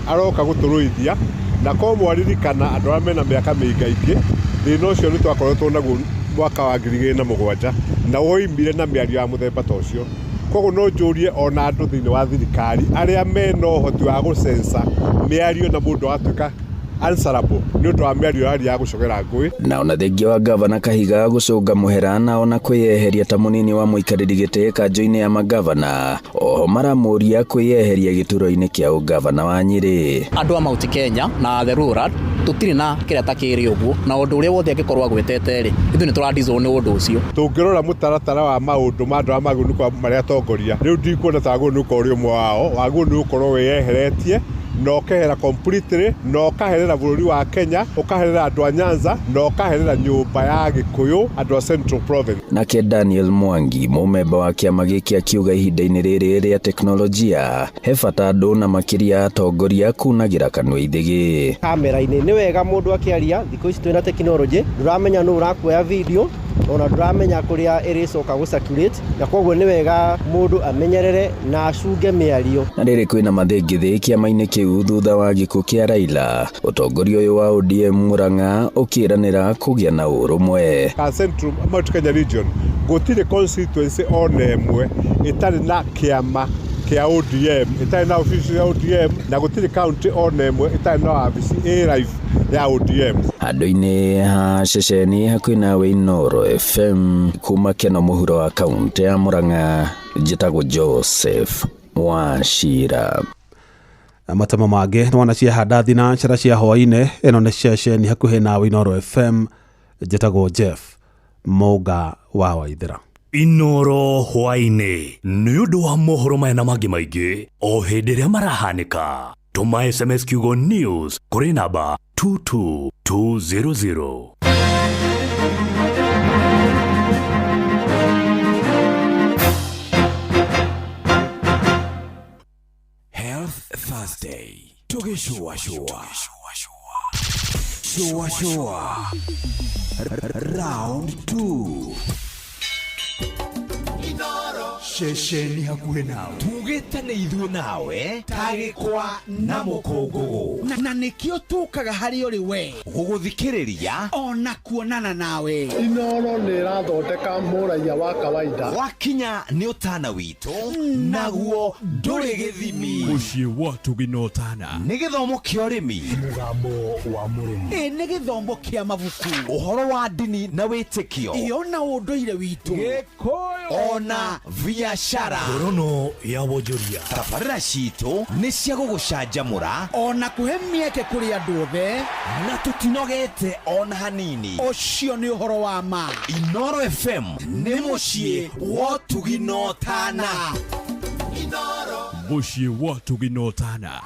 aroka gũtũrũithia na ko mwaririkana andũ arĩa mena mĩaka mĩingaingĩ thĩna ũcio nĩ twakoretwo naguo mwaka wa 2007 na woimire na mĩario ya mũthemba ta ũcio. Koguo no njũrie ona andũ thĩinĩ wa thirikari arĩa mena ũhoti wa gũcensa mĩario na mũndũ atuĩka answerable nĩ ũndũ wa mĩario yari ya gũcogera ngũĩ. Na ona thengia wa gavana Kahiga gũcũnga mũhera na ona kwĩyeheria ta mũnini wa mũikarĩri gĩtĩ kanjũ-inĩ ya magavana, oho maramũria kwĩyeheria gĩturwa-inĩ kĩa ũgavana wa Nyeri. Andũ a Mount Kenya na the rural tũtirĩ na kĩrĩa ta kĩrĩ ũguo na ũndũ ũrĩa wothe angĩkorwo agwetete rĩ ithuĩ nĩ tũrandizwo nĩ ũndũ ũcio. Tũngĩrora mũtaratara wa maũndũ ma andũ a magũnũka marĩa atongoria rĩu ndikuona ta agũnũka ũrĩ ũmwe wao wagũnũ ũkorwo wĩyeheretie na ũkehera completely na ũkaherera bũrũri wa Kenya, ũkaherera andũ a Nyanza na ũkaherera nyũmba ya Gĩkũyũ andũ a Central Province. Nake Daniel Mwangi mũmemba wa kĩama gĩkĩ akiuga ihinda-inĩ rĩrĩ rĩa teknolojia he bata andũ na makĩria atongoria kunagĩra kanua ithĩgĩ. Kamera-inĩ nĩ wega mũndũ akĩaria thikũ ici twĩna teknolojĩ ndũramenya nũ ũrakuoya video ona ndũramenya kũrĩa ĩrĩcoka gũcirculate na koguo nĩ wega mũndũ amenyerere na acunge mĩario. Na rĩrĩ kwĩna mathĩngithĩ kĩama-inĩ kĩu thutha wa gĩkuũ kĩa Raila, ũtongoria ũyũ wa ODM Murang'a ũkĩranĩra kũgĩa na ũrũmwe. Central Mount Kenya region gũtirĩ constituency ona ĩmwe ĩtarĩ na kĩama kia ODM, itai na ofisi ya ODM na gũtirĩ county ona ĩmwe itai na ofisi live ya ODM. Handũ-inĩ ha ceceni hakuhĩ nawe Inoro FM kuma Keno mũhuro wa kaunti ya Murang'a, njĩtagwo Joseph Wachira. Matamo mangĩ nĩ wona ciahanda thinacara cia hwaĩ-inĩ. Ĩno nĩ ceceni hakuhĩ nawe Inoro FM, njĩtagwo Jeff Mũga wa Waithĩra. Inoro hwaine nĩ ũndũ wa mohoro maya na mangĩ maingĩ o hĩndĩ ĩrĩa marahanĩka. Tũma SMS kiugo news kũrĩ namba 22200. Health Thursday. Tugishua shua. Shua shua. Round 2. Shesheni hakuhe nawe. Tugite nĩ ithuĩ nawe tagĩkwa na mũkũngũgũ. Na nĩkĩo tũkaga harĩ ũrĩ we gũgũthikĩrĩria ona kuonana nawe. Inoro nĩ ĩrathondeka mũraia wa kawaida. Wakinya nĩ ũtana witũ naguo ndũrĩ gĩthimi. Mũciĩ wa Tũginotana nĩ gĩthomo kĩa ũrĩmi, mũgambo wa mũrĩmi, nĩ gĩthomo kĩa mabuku, ũhoro wa ndini na wĩtĩkio, ona ũndũire witũ, Gĩkũyũ ona biashara, ngorono ya wonjoria. tabarĩra citũ nĩ cia gũgũcanjamũra ona kũhe mĩeke kũrĩ andũ othe, na tũtinogete ona hanini. Ũcio nĩ ũhoro wa ma. Inoro FM nĩ mũciĩ wa Tũginotana. Mũciĩ wa Tũginotana.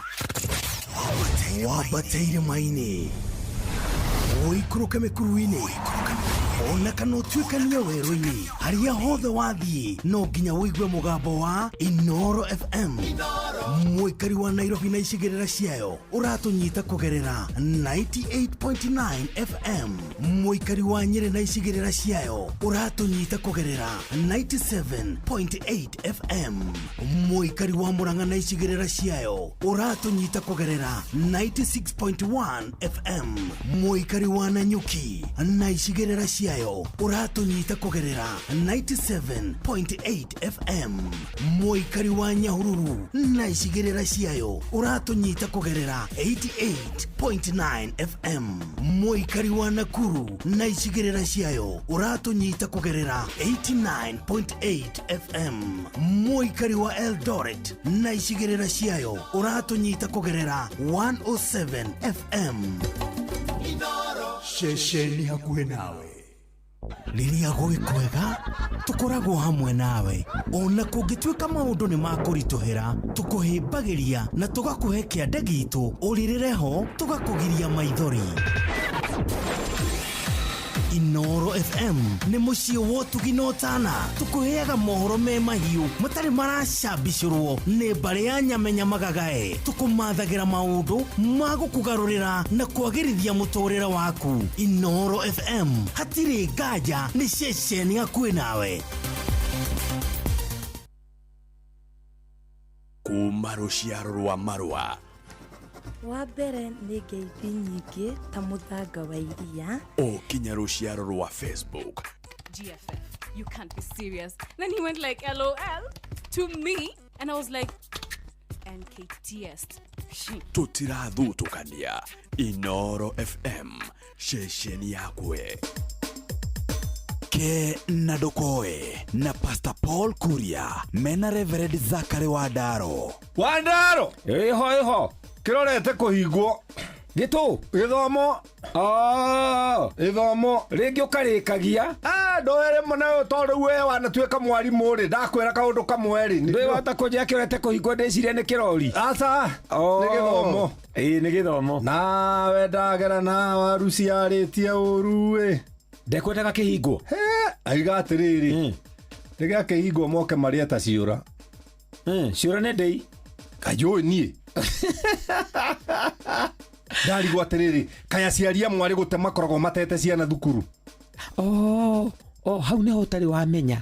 Wambateire maini ũikũrũke mĩkuru-inĩ ona kana ũtuĩkania werũ-inĩ, harĩa hothe wathiĩ no nginya wĩigue mũgambo wa Inoro FM. Mũikari wa Nairobi na icigĩrĩra ciayo ũratũnyita kũgerera 98.9 FM. Mũikari wa Nyĩrĩ na icigĩrĩra ciayo ũratũnyita kũgerera 97.8 FM. Mũikari wa Murang'a na icigĩrĩra ciayo ũratũnyita kũgerera 96.1 FM. Mũikari wa Nanyuki na icigĩrĩra ciayo ũratũnyita kũgerera 97.8 FM. Mũikari wa Nyahururu na icigĩrĩra ciayo ũratũnyita kũgerera 88.9 FM. Mũikari wa Nakuru na icigĩrĩra ciayo ũratũnyita kũgerera 89.8 FM. Mũikari wa Eldoret na icigĩrĩra ciayo ũratũnyita kũgerera 107 FM. Shesheni hakuhe nawe. Rĩrĩa gwĩ kwega tũkoragwo hamwe nawe, ona kũngĩtuĩka maũndũ nĩ makũritũhĩra, tũkũhĩmbagĩria na tũgakũhe kĩande gitũ ũrĩrĩre ho, tũgakũgiria maithori. Inoro FM nĩ mũciĩ wa Tũginotana, tũkũheaga mohoro me mahiũ matarĩ maracambicũrwo nĩ mbarĩ ya nyamenya magagae. Tũkũmathagĩra maũndũ ma gũkũgarũrĩra na kwagĩrithia mũtũrĩre waku. Inoro FM, hatirĩ nganja, nĩ ceceni hakuhĩ nawe. Kuma rũciaro rwa Marua. Wa mbere nĩ ngeithi nyingĩ ta mũthanga wa iria. Kinya rũciaro rwa Facebook. GFF, you can't be serious. Then he went like LOL to me and I was like NKTS. Tũtirathutukania. Inoro FM, ceceni yakwe. Ke na Ndokoe na Pastor Paul Kuria mena Reverend Zachary Wandaro. Wandaro iho kirorete kuhingwo gitu githomo ithomo ringi ukarikagia ndoere muno tondu we wanatuika mwarimu ri ndakwira kaundu kamwe ri ndi wata kujia kirete kuhingwo ndiciria ni kirori aca ni githomo ni githomo na we ndagera na waruci aritie uru we ndekwendaga kihingo aiga atiriri rigia kihingo moke maria ta ciura ciura ne ndei kayo nie ndarigwo atiriri kaya ciaria mwari gutema korogo matete ciana thukuru hau neho tari wamenya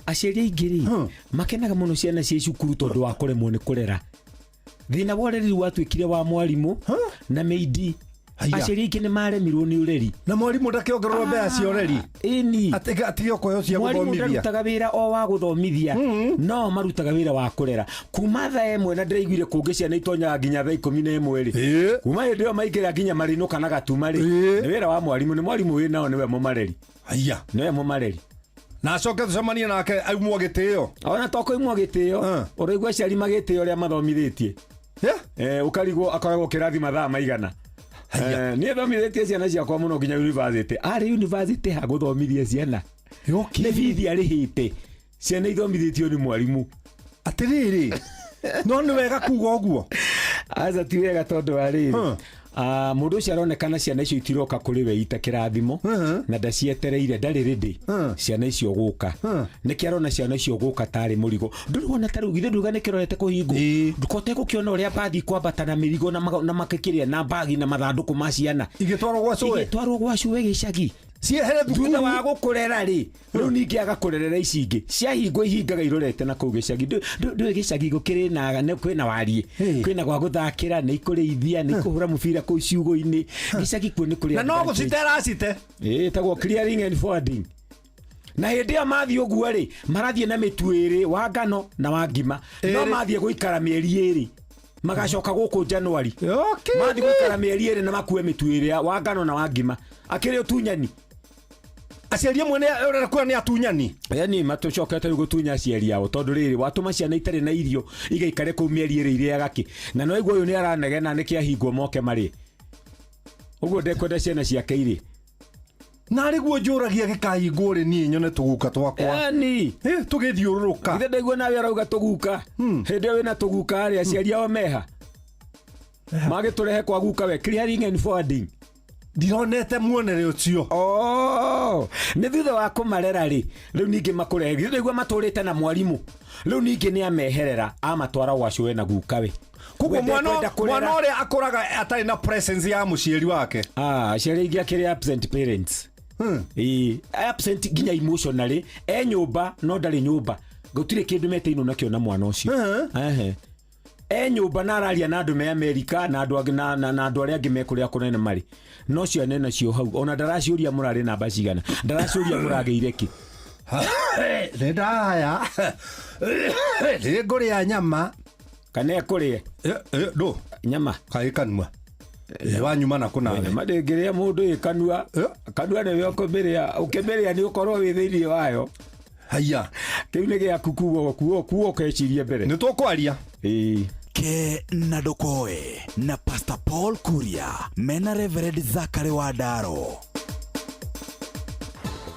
aciari aingiri makenaga muno ciana cia cukuru tondu wa kuremwo ni kurera thina woreri watwikire wa mwarimu na meidi aciari aingĩ nĩ maremirwo nĩ ũreri na mwarimu ndakĩongererwo mbeca cia ũreri ĩni atigio koyo cia gũthomithia mwarimu ndarutaga wĩra o wa gũthomithia no marutaga wĩra wa kũrera kuma thaa ĩmwe na ndĩraiguire kũngĩ ciana itonyaga nginya thaa 11 rĩ kuma hĩndĩ ĩyo maingĩra nginya marinũka na gatuma rĩ nĩ wĩra wa mwarimu nĩ mwarimu wĩ nao nĩwe mũmareri nĩwe mũmareri na acoke tucemanie nake aumwo gĩtĩo ona tokũimwo gĩtĩo ũraigua aciari magĩtĩo ũrĩa mathomithĩtie ũkarigwo akoragwo kĩrathi mathaa maigana niĩ thomithĩtie ciana ciakwa mũno nginya university arĩ university ha gũthomithia ciana nĩ bithi arĩhĩte ciana ithomithĩtio nĩ mwarimũ atĩrĩrĩ no nĩ wega kuga ũguo aca ti wega tondũ wa rĩrĩ mũndũ ũcio aronekana ciana icio itiroka kũrĩ we ita kĩrathimo na ndacietereire ndarĩ rĩndĩ ciana icio gũka nĩkĩ arona ciana icio gũka tarĩ mũrigo ndũrona ta rĩu githĩ nduga nĩ kĩrorete kũhingwo ndukote gũkĩona ũrĩa mbathi kwambata na mĩrigo na makĩkĩrĩa na mbagi na mathandũkũ ma ciana igĩtwarwo gwa cuwe gĩcagi ciehere thutha wa gũkũrera rĩ rĩu ningĩ agakũrerera ici ingĩ ciahingwo ihingaga irorete na kũu gĩcagi ndũĩ gĩcagi gũkĩrĩ na kwĩna wariĩ kwĩna gwa gũthakĩra nĩ ikũrĩithia nĩ ikũhũra mũbira kũu ciugo-inĩ gĩcagi kuo nĩ kũrĩa na no gũcitera cite tagwo clearing and forwarding na hĩndĩ ĩyo mathiĩ ũguo rĩ marathiĩ na mĩtu ĩrĩ wa ngano na wa ngima no mathiĩ gũikara mĩeri ĩrĩ magacoka gũkũ Januari mathiĩ gũikara mĩeri ĩrĩ na makue mĩtu ĩrĩ wa ngano na wa ngima akĩrĩ ũtunyani aciari amwe nĩ ũrekuona nĩ atunyani yani matũcokete gũtunya aciari ao tondũ rĩrĩ watũma ciana itarĩ na irio igaikare kũu mĩeri ĩrĩ irĩa gaki na no igua ũyũ nĩ aranegena nĩ kĩahingwo moke marĩ ũguo ndekwenda ciana ciake irĩ na rĩguo njũragia gĩkahingwo rĩ niĩ nyone tũguka twakwa yani tũgĩthiũrũrũka ithe ndaigua nawe arauga tũguka hĩndĩ ĩyo wĩna tũguka rĩ aciari ao meha magĩtũrehe kwa guka we clearing and forwarding ndironete muonere ũcio nĩ thutha wa kũmarera rĩ rĩu ningĩ makũrehe githĩ ndaigua matũrĩte na mwarimũ rĩu ningĩ nĩ ameherera amatwara gwa cuwe na guka we kuguo mwana ũrĩa akũraga atarĩ na presence ya mũciari wake aciari aingĩ akĩrĩ absent parents absent nginya emotionally nyũmba no ndarĩ nyũmba gũtirĩ kĩndũ meteino nakĩo na mwana ũcio nyũmba na araria na andũ me Amerika na andũ arĩa angĩ me kũrĩa kũnene marĩ no ciana nacio hau ona ndaraciũria mũrarĩ namba cigana ndaraciũria mũragĩire kĩ ndaya nĩ ngũrĩa nyama kana ekũrĩe ndũ nyama kaĩ kanua wanyuma na kũnawe ndĩngĩrĩa mũndũ kanua nĩwe ũkĩmĩrĩa nĩ ũkorwo wĩ thĩinĩ wayo haya kĩu nĩ gĩaku kuo ũkecirie mbere nĩ tũkwaria ke na ndokoe na Pastor Paul Kuria mena Reverend Zachary Wandaro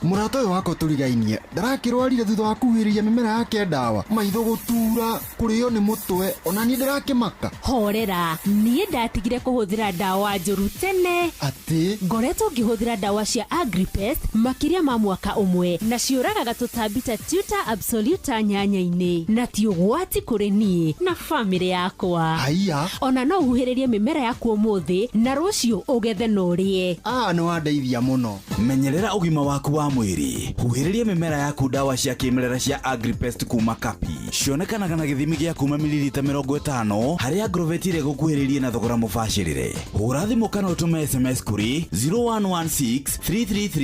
Mũrata ũyũ wakwa tũrigainie ndarakĩrwarire thutha wa kuhĩrĩria mĩmera yake ndawa maitho gũtura kũrĩo nĩ mũtwe ona niĩ ndĩrakĩmaka horera niĩ ndatigire kũhũthĩra ndawa njũru tene atĩ ngoretwo ngĩhũthĩra ndawa cia Agripest makĩria ma mwaka ũmwe na ciũragaga tũtambi ta Tuta Absoluta nyanya-inĩ na ti ũgwati kũrĩ niĩ na bamĩrĩ yakwa haiya ona no ũhuhĩrĩrie mĩmera yaku ũmũthĩ na rũciũ ũgethe na ũrĩe nĩ wandeithia mũno menyerera ũgima waku wa mwĩrĩ huhĩrĩria mĩmera yaku ndawa cia kĩmerera cia Agripest kuma Kapi cionekanaga na gĩthimi gĩa kuma mililita 50 harĩa Agrovet ĩrĩa gũkuhĩrĩirie na thogora mũbacĩrĩre hũra thimũ kana ũtũme SMS kũrĩ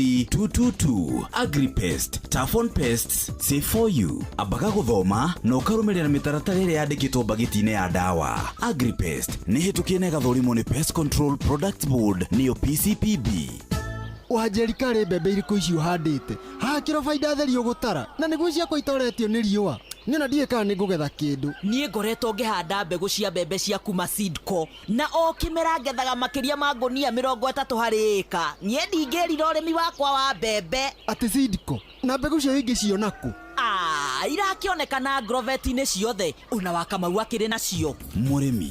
0116333222 Agripest Tough on Pests safe for you ambaga gũthoma na ũkarũmĩrĩra mĩtaratara ĩrĩa yandĩkĩtwo bagiti-inĩ ya ndawa Agripest nĩ hĩtũkie na ĩgathũrimwo nĩ Pest Control Products Board nĩyo PCPB wanjeri karĩ mbembe irĩkũ icio handĩte hakĩro baida theri ũgũtara na nĩguo ciakwa itoretio nĩ riũa nĩona ndiĩ kana nĩ ngũgetha kĩndũ niĩ ngoretwo ngĩhanda mbegũ cia mbembe cia kuma Seedco na o kĩmera ngethaga makĩria ma ngũnia 30 harĩ ĩka niĩ ndingĩrira ũrĩmi wakwa wa mbembe atĩ Seedco na mbegũ cio ingĩ cionaku irakĩonekana Agrovet-inĩ ciothe ona Wakamau akĩrĩ nacio mũrĩmi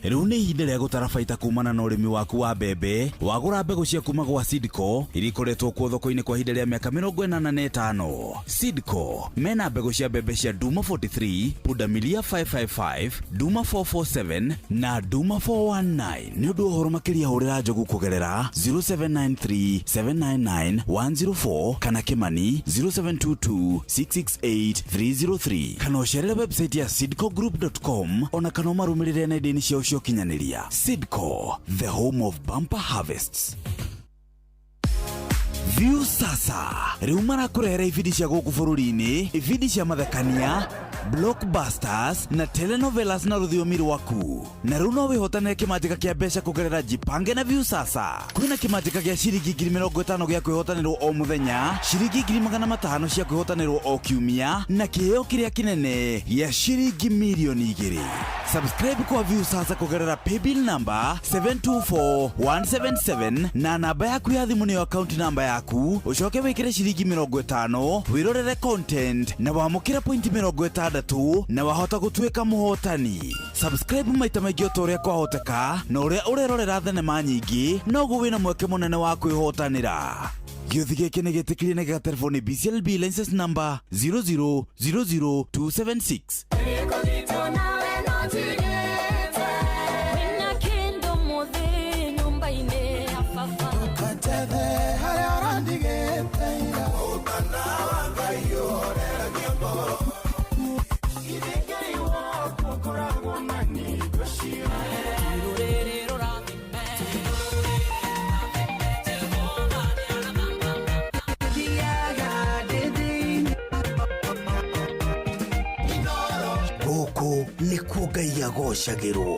rĩu nĩ ihinda rĩa gũtara baita kumana na ũrĩmi waku wa mbembe wagũra mbegũ cia kuma gwa Seedco iria ikoretwo kuo thoko-inĩ kwa ihinda rĩa mĩaka 85 Seedco mena mbegũ cia mbembe cia Duma 43 Pundamilia 555 Duma 447 na Duma 419 nĩ ũndũ ũhoro makĩria hũrĩra Njogu kũgerera 0793799104 kana Kimani 0722668303 kana ũcerere website ya seedcogroup.com ona kana ũmarũmĩrĩre nenda-inĩ ciao cia kinyanĩria Seedco the home of bumper harvests. View sasa rĩu marakũrehera ibindi cia gũkũ bũrũri-inĩ ibindi cia mathekania blockbusters na telenovelas na rũthiomi rwaku. Na rĩu no wĩhotanĩre kĩmanjĩka kĩa mbeca kũgerera Jipange na Viusasa. Kwĩna kĩmanjĩka gĩa ciringi 50,000 gĩa kwĩhotanĩrwo o mũthenya, ciringi 500,000 cia kwĩhotanĩrwo o kiumia, na kĩheo kĩrĩa kĩnene gĩa ciringi milioni 2. Subscribe kwa Viusasa kũgerera paybill number 724177 na namba yaku ya thimũ nĩyo account number yaku, ũcoke wĩkĩre ciringi 50, wĩrorere content na wamũkĩra point 60 na wahota gũtuĩka mũhotani. Subscribe maita maingĩ o ta ũrĩa kwahoteka, na ũrĩa ũrerorera thenema nyingĩ noguo wĩna mweke mũnene wa kwĩhotanĩra. Gĩũthi gĩkĩ nĩ gĩtĩkĩrie na gĩgatelefoni BCLB license number 00276. Gũkũ nĩkuo Ngai agocagĩrwo.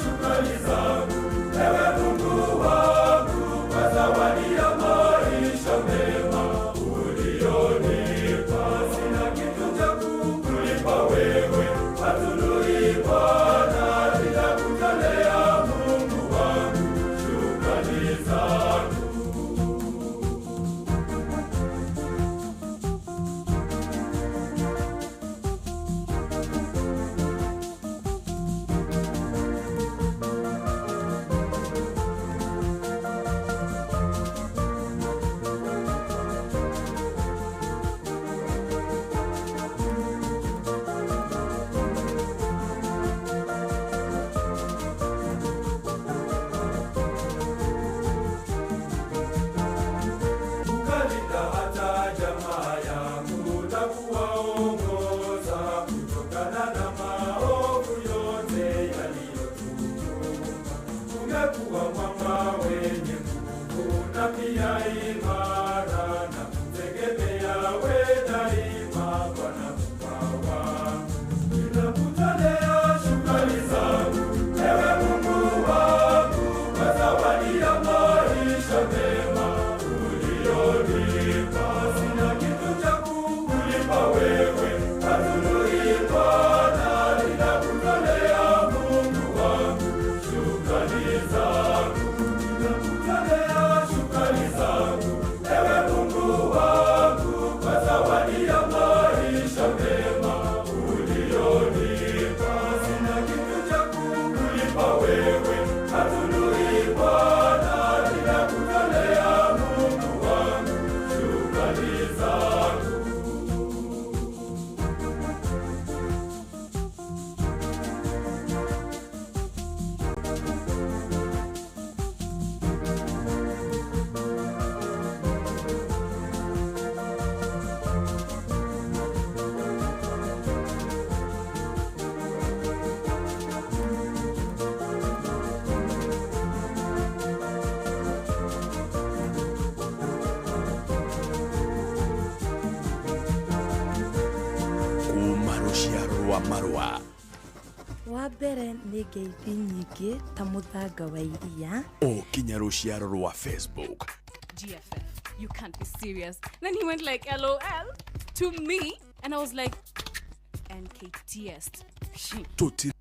Shukrani zangu umekuwa mwamba wenye nguvu na pia imara, na kutegemea we daima Bwana Mungu wangu. Ninakutolea shukrani zangu, ewe Mungu wangu, kwa zawadi ya maisha mema ulionipa. Sina kitu cha kukulipa wewe, hatujui Bwana. Ninakutolea Mungu wangu shukrani zangu, ninakutolea shukrani zangu, ewe Mungu wangu, kwa zawadi ya maisha mema ulionipa. Sina kitu cha kukulipa wewe, hatujui Bwana. Ninakutolea Mungu wangu shukrani zangu. kuma ruciaro rwa marua wa mbere nĩ ngeithi nyingĩ ta mũthanga wa iria. ũkinya ruciaro rwa Facebook GFF, you can't be serious. Then he went like LOL to me, and I was like, NKTS. tuti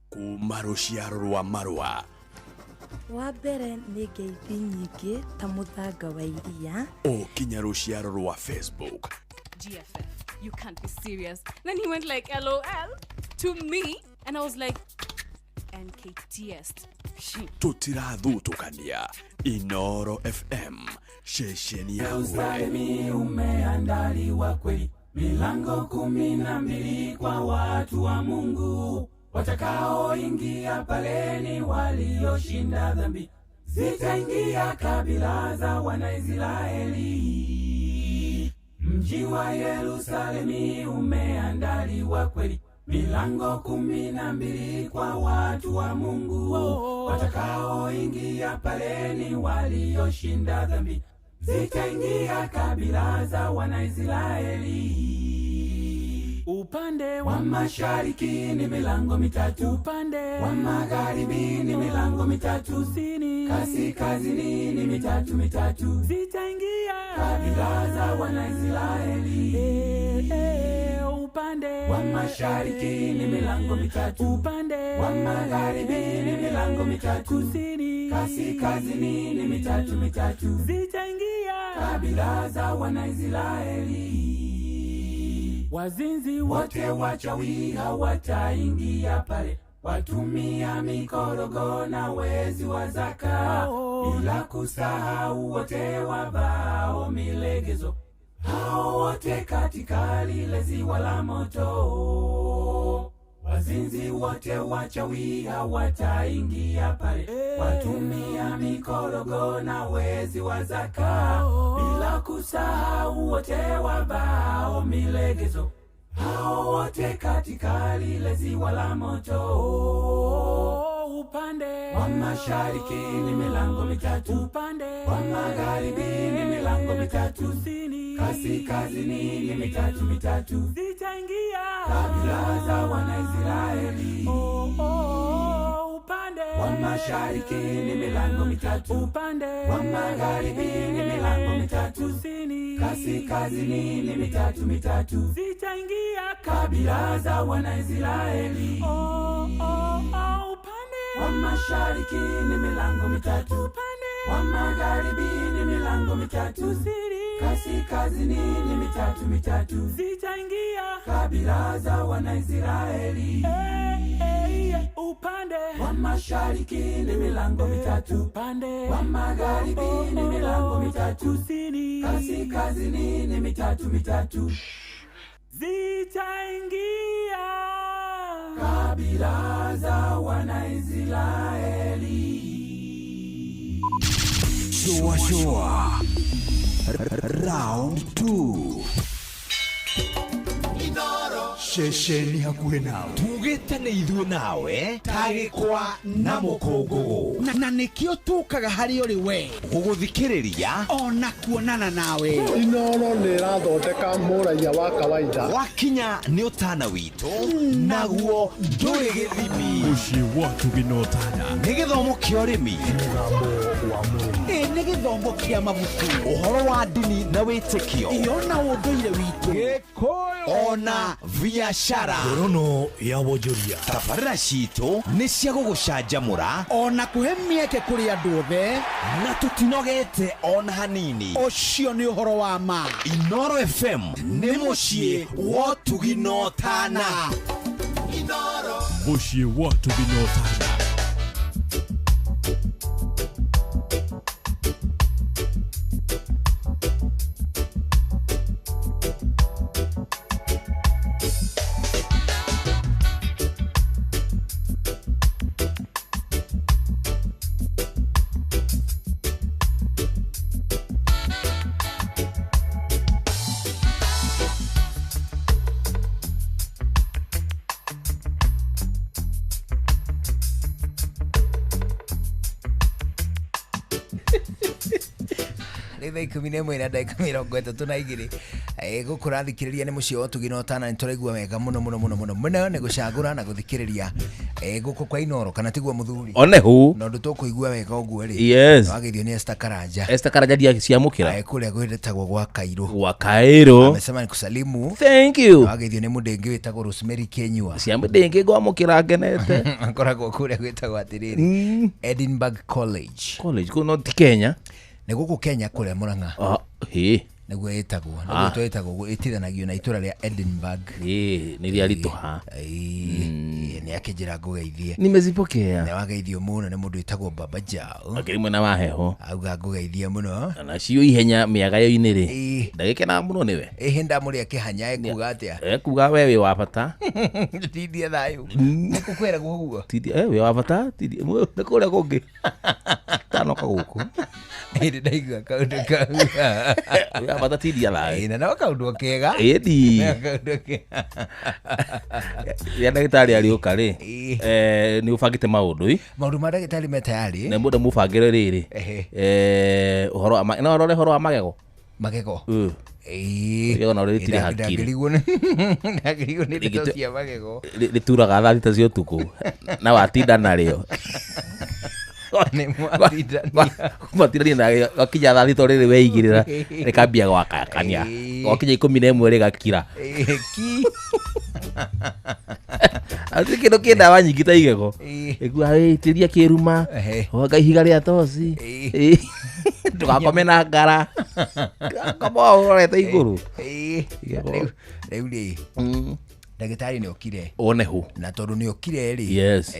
kuma ruciaro rwa marua wa mbere nĩ ngeithi nyingĩ ta mũthanga wa iria. ũkinya ruciaro rwa Facebook GFF, you can't be serious. Then he went like LOL to me, and I was like, NKTS. tutirathutukania Inoro FM shesheni yawe Yerusalemi umeandaliwa kweli, milango 12 kwa watu wa Mungu watakaoingia pale ni walioshinda dhambi, zitaingia kabila za Wanaisraeli. Mji wa Yerusalemi umeandaliwa kweli, milango 12 kwa watu wa Mungu watakaoingia pale ni walioshinda dhambi, zitaingia kabila za Wanaisraeli. Upande wa mashariki ni milango mitatu, upande wa magharibi ni milango mitatu, kusini kaskazini ni mitatu mitatu, zitaingia kabila za Wanaisraeli. Upande wa mashariki ni milango mitatu, upande wa magharibi ni milango mitatu, kusini kaskazini ni mitatu mitatu, zitaingia kabila za Wanaisraeli. Wazinzi wote wachawi hawataingia pale, watumia mikorogo na wezi wa zaka, bila kusahau wote wavao milegezo, hao wote katika lile ziwa la moto. Wazinzi wote wachawi hawataingia pale, watumia mikorogo na wezi wa zaka, bila kusahau wote wavao milegezo, hao wote katika lile ziwa la moto. Upande wa mashariki ni milango mitatu, upande wa magharibi ni milango mitatu, kusini kaskazini ni mitatu mitatu, zitaingia kabila za Wanaisraeli. Upande wa mashariki ni milango mitatu, upande wa magharibi ni milango mitatu, kusini kaskazini ni mitatu mitatu, zitaingia kabila za Wanaisraeli. Wa mashariki ni milango mitatu, upande wa magharibi ni milango mitatu, kusini kaskazini ni mitatu mitatu, zitaingia kabila za Wanaisraeli. Upande wa mashariki ni milango mitatu, upande wa magharibi ni milango mitatu, kusini kaskazini ni mitatu mitatu, zitaingia kabila za Wanaisraeli. Shoa shoa. Round 2. Inoro ceceni hakuhĩ nawe. Tugĩte nĩ ithuĩ nawe tagĩkwa na mũkũngũgũ, na nĩkĩo tũkaga harĩ ũrĩ we gũgũthikĩrĩria ona kuonana nawe. Inooro nĩ ĩrathondeka mũraia wa kawaida. Wakinya nĩ ũtana witũ naguo ndũrĩ gĩthimi. Mũciĩ wa Tũgĩ na Ũtana nĩ gĩthomo kĩa ũrĩmi, nĩ gĩthomo kĩa mabuku, ũhoro wa ndini na wĩtĩkio, ona ũndũire witũ, ona biacara, ngorono ya wonjoria. tabarĩra citũ nĩ cia gũgũcanjamũra ona kũhe mĩeke kũrĩ andũ othe, na tũtinogete ona hanini. ũcio nĩ ũhoro wa ma. Inooro FM nĩ mũciĩ wa Tũgĩ na Ũtana. Mũciĩ wa Tũgĩ na Ũtana. Thaa 11 na ndagĩka 32 gũkũ rathikĩrĩria nĩ mũciĩ wa Tũgĩ na Ũtana. Nĩ tũraigua wega mũno nĩ gũcagũra na gũthikĩrĩria gũkũ kwa Inooro, kana tiguo mũthuri onehu na ũndũ tũkũigua wega ũguo rĩ. Yes. Wageithio nĩ Esther Karanja. Esther Karanja dia ciamũkĩra kũrĩa gwĩtagwo gwa Kairũ. Gwa Kairũ. Amesema ni kusalimu. Thank you. Wageithio nĩ mũndĩngĩ wĩtagwo Rosemary Kenyua. Cia mũndĩngĩ ngwamũkĩra ngenete. Akoragwo kũrĩa gwĩtagwo atĩrĩrĩ Edinburgh College. College kuno ti Kenya. Nĩ gũkũ Kenya kũrĩa Mũrang'a. Nĩguo ĩtagwo. Nĩguo twĩtagwo ĩtithanagio na itũra rĩa Edinburgh. Nĩ rĩa ritũha. Nĩ akĩnjĩra ngũgeithie. Nimezipokea. Nĩ wageithio mũno nĩ mũndũ wĩtagwo Baba Jao. Akĩrĩ mwena wa heho. Auga ngũgeithia mũno. Na cio ihenya mĩaga yo-inĩ rĩ. Ndagĩkena mũno nĩwe. Hĩndĩ mũrĩ akĩhanya ekuga atĩa? Ekuga we wĩ wa bata. Tindie thayũ. Nĩ kũkwĩra guo. Tindie wĩ wa bata. Tindie nĩ kũrĩa kũngĩ. Tanoka gũkũ. Hĩndĩ ndaigua kaũndũ kau. Wĩ wa bata tindia thayũ. Na no kaũndũ kega. Ĩni. Kaũndũ kega. Ya ndagĩtarĩ arĩũka rĩ. Nĩ ũbangĩte maũndũ. Maũndũ ma ndagĩtarĩ me tayari. Na mũndũ mũbangĩre rĩrĩ. Ũhoro wa no rore ũhoro wa magego. Magego. Magego na rĩtirĩ hakiri. Ndagĩrigwo nĩ ndeto cia magego. Rĩturaga thaa thita cia ũtukũ. Na watinda narĩo. Matindania na gakinya thaa thita rĩrĩ weigĩrĩra rĩkambia gwakakania. Gwakinya 11 rĩgakira. Atĩ kĩndũ kĩ ndawa nyingĩ ta igego. Ĩgua ĩtĩria kĩruma. Wanga ihiga rĩa toci. Ndũgakome na ngara. Kama ũrorete igũrũ. Rĩu rĩ. Ndagĩtarĩ nĩ okire. Onehu. Na tondũ nĩ okire rĩ. Yes.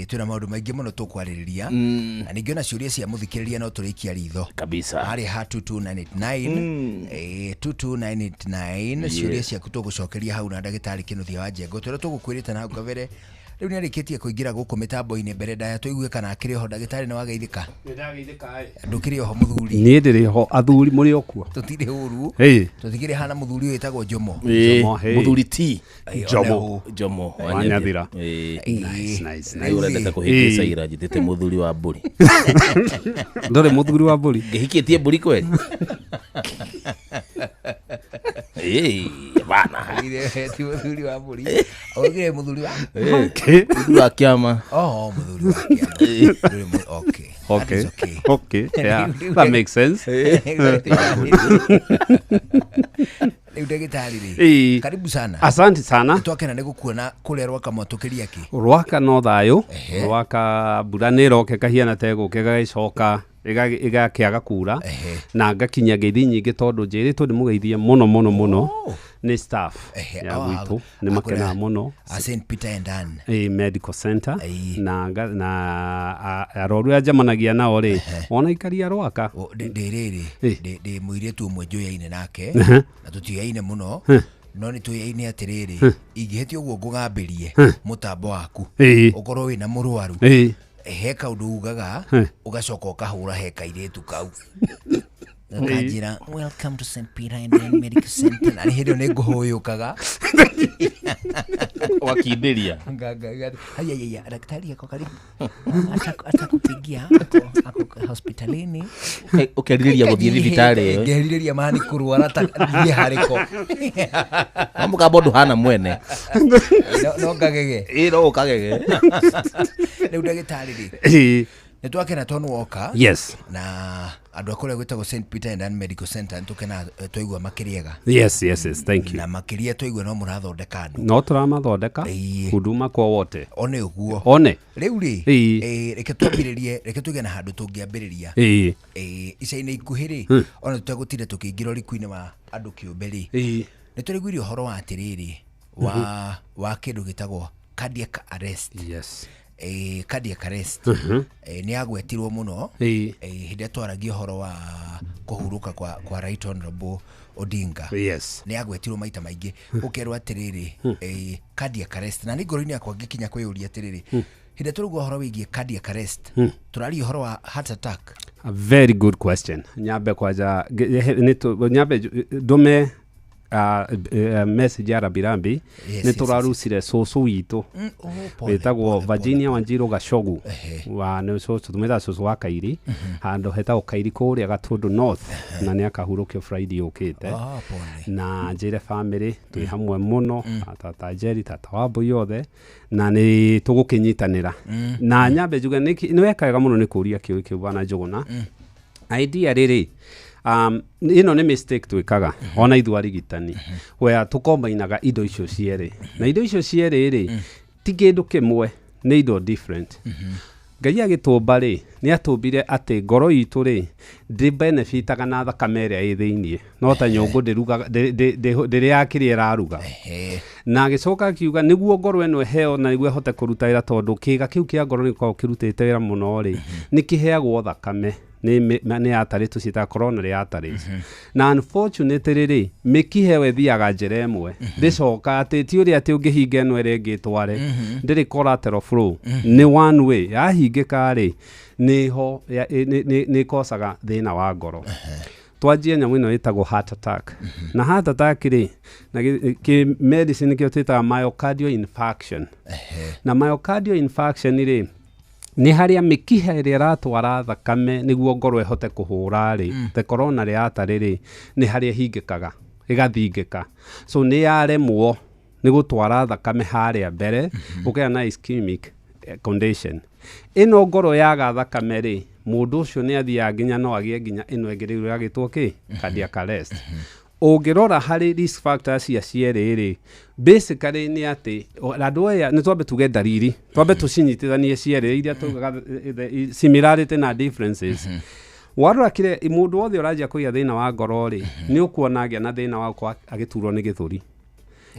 Twĩna maũndũ maingĩ mũno tũkwarĩrĩria. Na ningĩ ona ciũria cia mũthikĩrĩria no tũrĩkia ritho. Kabisa. Harĩ ha 22989. 22989 ciũria ciaku tũgũcokeria hau na ndagĩtarĩ Kĩnuthia wa Njengo. Twĩrwo tũgũkwĩrĩte na ngavere. Rĩu nĩ arĩkĩtie kũingĩra gũkũ mĩtambo-inĩ mbere ndaya tũigue kana akĩrĩ ho ndagĩtarĩ nĩ wageithĩka. Nĩ ndageithĩka. Ndũkĩrĩ ho mũthuri. Niĩ ndĩrĩ ho athuri mũrĩ o kuo. Tũtirĩ hũru. Tũtigĩrĩ hana mũthuri wĩtagwo Jomo. Mũthuri ti. Jomo Wanyathira. Nice. Ũrendeka kũhĩngĩca ira njĩtĩte mũthuri wa mbũri. Ndũrĩ mũthuri wa mbũri. Ngĩhikĩtie mbũri kweli. Bana. Ti mũthuri wa mbũri. Ogire mũthuri wa. Mũthuri wa kĩama. Mũthuri wa kĩama. Okay. Yeah, that makes sense. Rĩu ndagĩtarĩ rĩ. Karibu sana. Asante sana. Twakena nĩ gũkuona kũrĩa Rwaka mwatũkĩria kĩ. Rwaka no thayũ. Rwaka mbura nĩ ĩroka ĩkahiana ta ĩgũka ĩgagĩcoka ĩgakĩaga kura na ngakinya ngeithi nyingĩ tondũ njĩrĩtwo nĩ mũgeithie mũno nĩ staff ya gwitũ nĩ makenaga mũno. St Peter and Ann Medical Center na arwaru a njamanagia nao rĩ ona ikaria Rwaka ndĩrĩrĩ ndĩ mũirĩtu ũmwe njũyaine nake na tũtiyaine mũno no nĩ tũyaine atĩrĩrĩ ingĩhĩtia ũguo ngũgambĩrie mũtambo waku ũkorwo wĩna mũrwaru he kaũndũ ugaga ũgacoka ũkahũra he kairĩtu kau Akajira welcome to St Peter and Medical Center na hiyo nego hoyokaga wakidiria haya daktari yako karibu atakupigia ako hospitalini ukiriria guthii thibitari ngeriria mani kurwara ta thie hariko amuka bodu hana mwene no kagege no kagege rĩu ndagĩtarĩ rĩ nĩtwakena Ton Walker yes na andũ akũrĩa gwĩtagwo St Peter and Medical Center nĩtũkena twaigua makĩriega yes thank you na makĩria twaigua no mũrathondeka andũ no tũramathondeka huduma kwa wote one ũguo one rĩu rĩ reke twambĩrĩrie reke tũgĩe na handũ tũngĩambĩrĩria ica-inĩ ikuhĩ rĩ ona tũtegũtinda tũkĩingĩra ũrikuinĩ wa andũ kĩũmbe rĩ nĩtũraiguire ũhoro wa atĩrĩrĩ wa kĩndũ gĩtagwo cardiac arrest cardiac arrest nĩ agwetirwo mũno hĩndĩ twaragia ũhoro wa kũhurũka kwa Right Honorable Odinga nĩ agwetirwo maita maingĩ ũkerwo atĩrĩrĩ cardiac arrest na nĩ ngoro-inĩ yakwa ngĩkinya kwĩyũria atĩrĩrĩ hĩndĩ tũrauga ũhoro wĩgiĩ cardiac arrest tũraria ũhoro wa heart attack. A very good question. Nyambe kwaja nyambe ndume message ya Rabirambi nĩ tũrarucire cũcũ witũ wĩtagwo Virginia Wanjiru Gacogu wa nĩ cũcũ tumĩta cũcũ wa Kairi handũ hetagwo Kairi kũrĩa Gatũndũ North na nĩ akahurũkio Friday yũkĩte na njĩre family twĩ hamwe mũno tata Jerry tata Wambui yothe na nĩ tũgũkĩnyitanĩra na nyambe njuge nĩ wekaga mũno nĩ kũria kĩu bana Njũgũna idea rĩrĩ ino nĩ mistake twĩkaga ona ithu arigitani where tũkombainaga indo icio cierĩ na indo icio cierĩ rĩ ti kĩndũ kĩmwe nĩ indo different Ngai agĩtũmba rĩ nĩ atũmbire atĩ ngoro itũ rĩ ndĩbenefitaga na thakame ĩrĩa ĩ thĩinĩ no ta nyũngũ ndĩrĩ yakĩrĩa ĩraruga na agĩcoka akiuga nĩguo ngoro ĩno ĩheo na nĩguo ĩhote kũruta wĩra tondũ kĩĩga kĩu kĩa ngoro nĩgĩkoragwo kĩrutĩte wĩra mũno rĩ nĩ kĩheagwo thakame nĩ arteries tũciĩtaga coronary arteries na unfortunately rĩ mĩkihe ĩthiaga njĩra ĩmwe ndĩcoka atĩ ti ũrĩa atĩ ũngĩhinga ĩno ĩrĩa ĩngĩ ĩtware ndĩrĩ collateral flow nĩ one way yahingĩka rĩ nĩho nĩkosaga thĩna wa ngoro twanjie nyamũ ĩno ĩtagwo heart attack na heart attack rĩ na kĩ medicine kĩo twĩtaga myocardial infarction na myocardial infarction rĩ nĩ harĩa mĩkiha ĩrĩa ĩratwara thakame nĩguo ngoro ĩhote kũhũra rĩ the coronary artery rĩ nĩ harĩa hingĩkaga ĩgathingĩka so nĩ yaremwo nĩ gũtwara thakame harĩa mbere ũkĩra na ischemic condition ĩno ngoro yaga thakame rĩ mũndũ ũcio nĩ athiaga nginya no agĩe nginya ĩno ĩngĩ yagĩtwo cardiac arrest ũngĩrora harĩ risk factors cia cierĩ rĩ basically nĩ atĩ andũ aya nĩ twambe tuge ndariri twambe tũcinyitithanie cierĩ iria tugaga similarity na differences warora kire mũndũ wothe ũranjia kũgĩa thĩna wa ngoro rĩ nĩ ũkuona agĩa na thĩna wa agĩturwo nĩ gĩthũri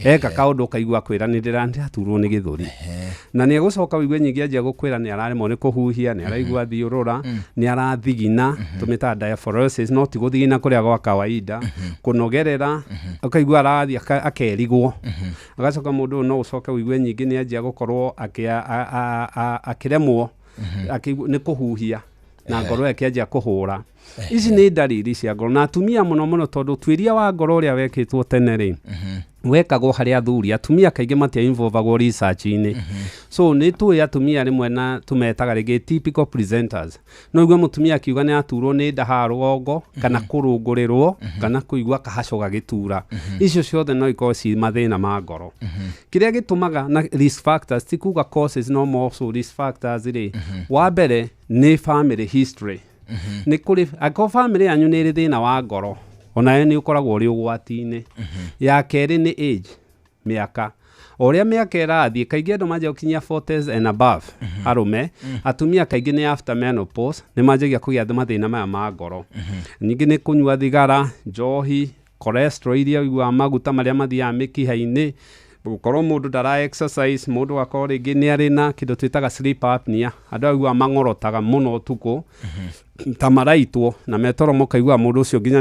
eka kaũndũ kaigua kwĩra nĩ ndĩraturwo nĩ gĩthũri na nĩ egũcoka wĩigue nyingĩ anjia gũkwĩra nĩ araremwo nĩ kũhuhia nĩ araigua thiũrũra nĩ arathigina tũmĩtaga diaphoresis no ti gũthigina kũrĩa gwa kawaida kũnogerera akaigua arathiĩ akerigwo agacoka mũndũ ũyũ no ũcoke wĩigue nyingĩ nĩ anjia gũkorwo akĩremwo nĩ kũhuhia na ngoro yakĩanjia kũhũra ici nĩ ndariri cia ngoro na atumia mũno mũno tondũ tuĩria wa ngoro ũrĩa wekĩtwo tene rĩ wekagwo harĩ athuri atumia kaingĩ matia involvagwo research-inĩ so nĩ tuĩ atumia rĩmwe na tũmetaga rĩngĩ typical presenters no igua mũtumia akiuga nĩ aturwo nĩ nda ha rũgongo kana kũrũngũrĩrwo kana kũigua kahaco gagĩtura icio ciothe no ikorwo ci mathĩna ma ngoro kĩrĩa gĩtũmaga na risk factors ti kuga causes no more so risk factors rĩ wa mbere nĩ family history nĩ kũrĩ ako family yanyu nĩ ĩrĩ thĩna wa ngoro ona nĩ ũkoragwo ũrĩ ũgwati-inĩ ya kerĩ nĩ age mĩaka ũrĩa mĩaka ĩrathiĩ kaingĩ andũ manjia gũkinyia 40s and above arũme atumia kaingĩ nĩ after menopause nĩ manjagia kũgĩa mathĩna maya ma ngoro ningĩ nĩ kũnyua thigara njohi cholesterol iria ũiguaga maguta marĩa mathiaga mĩkiha-inĩ gũkorwo mũndũ ndara exercise mũndũ akorwo rĩngĩ nĩ arĩ na kĩndũ twĩtaga sleep apnea andũ aiguaga mang'orotaga mũno ũtukũ ta maraitwo na metoro mũkaigua mũndũ ũcio nginya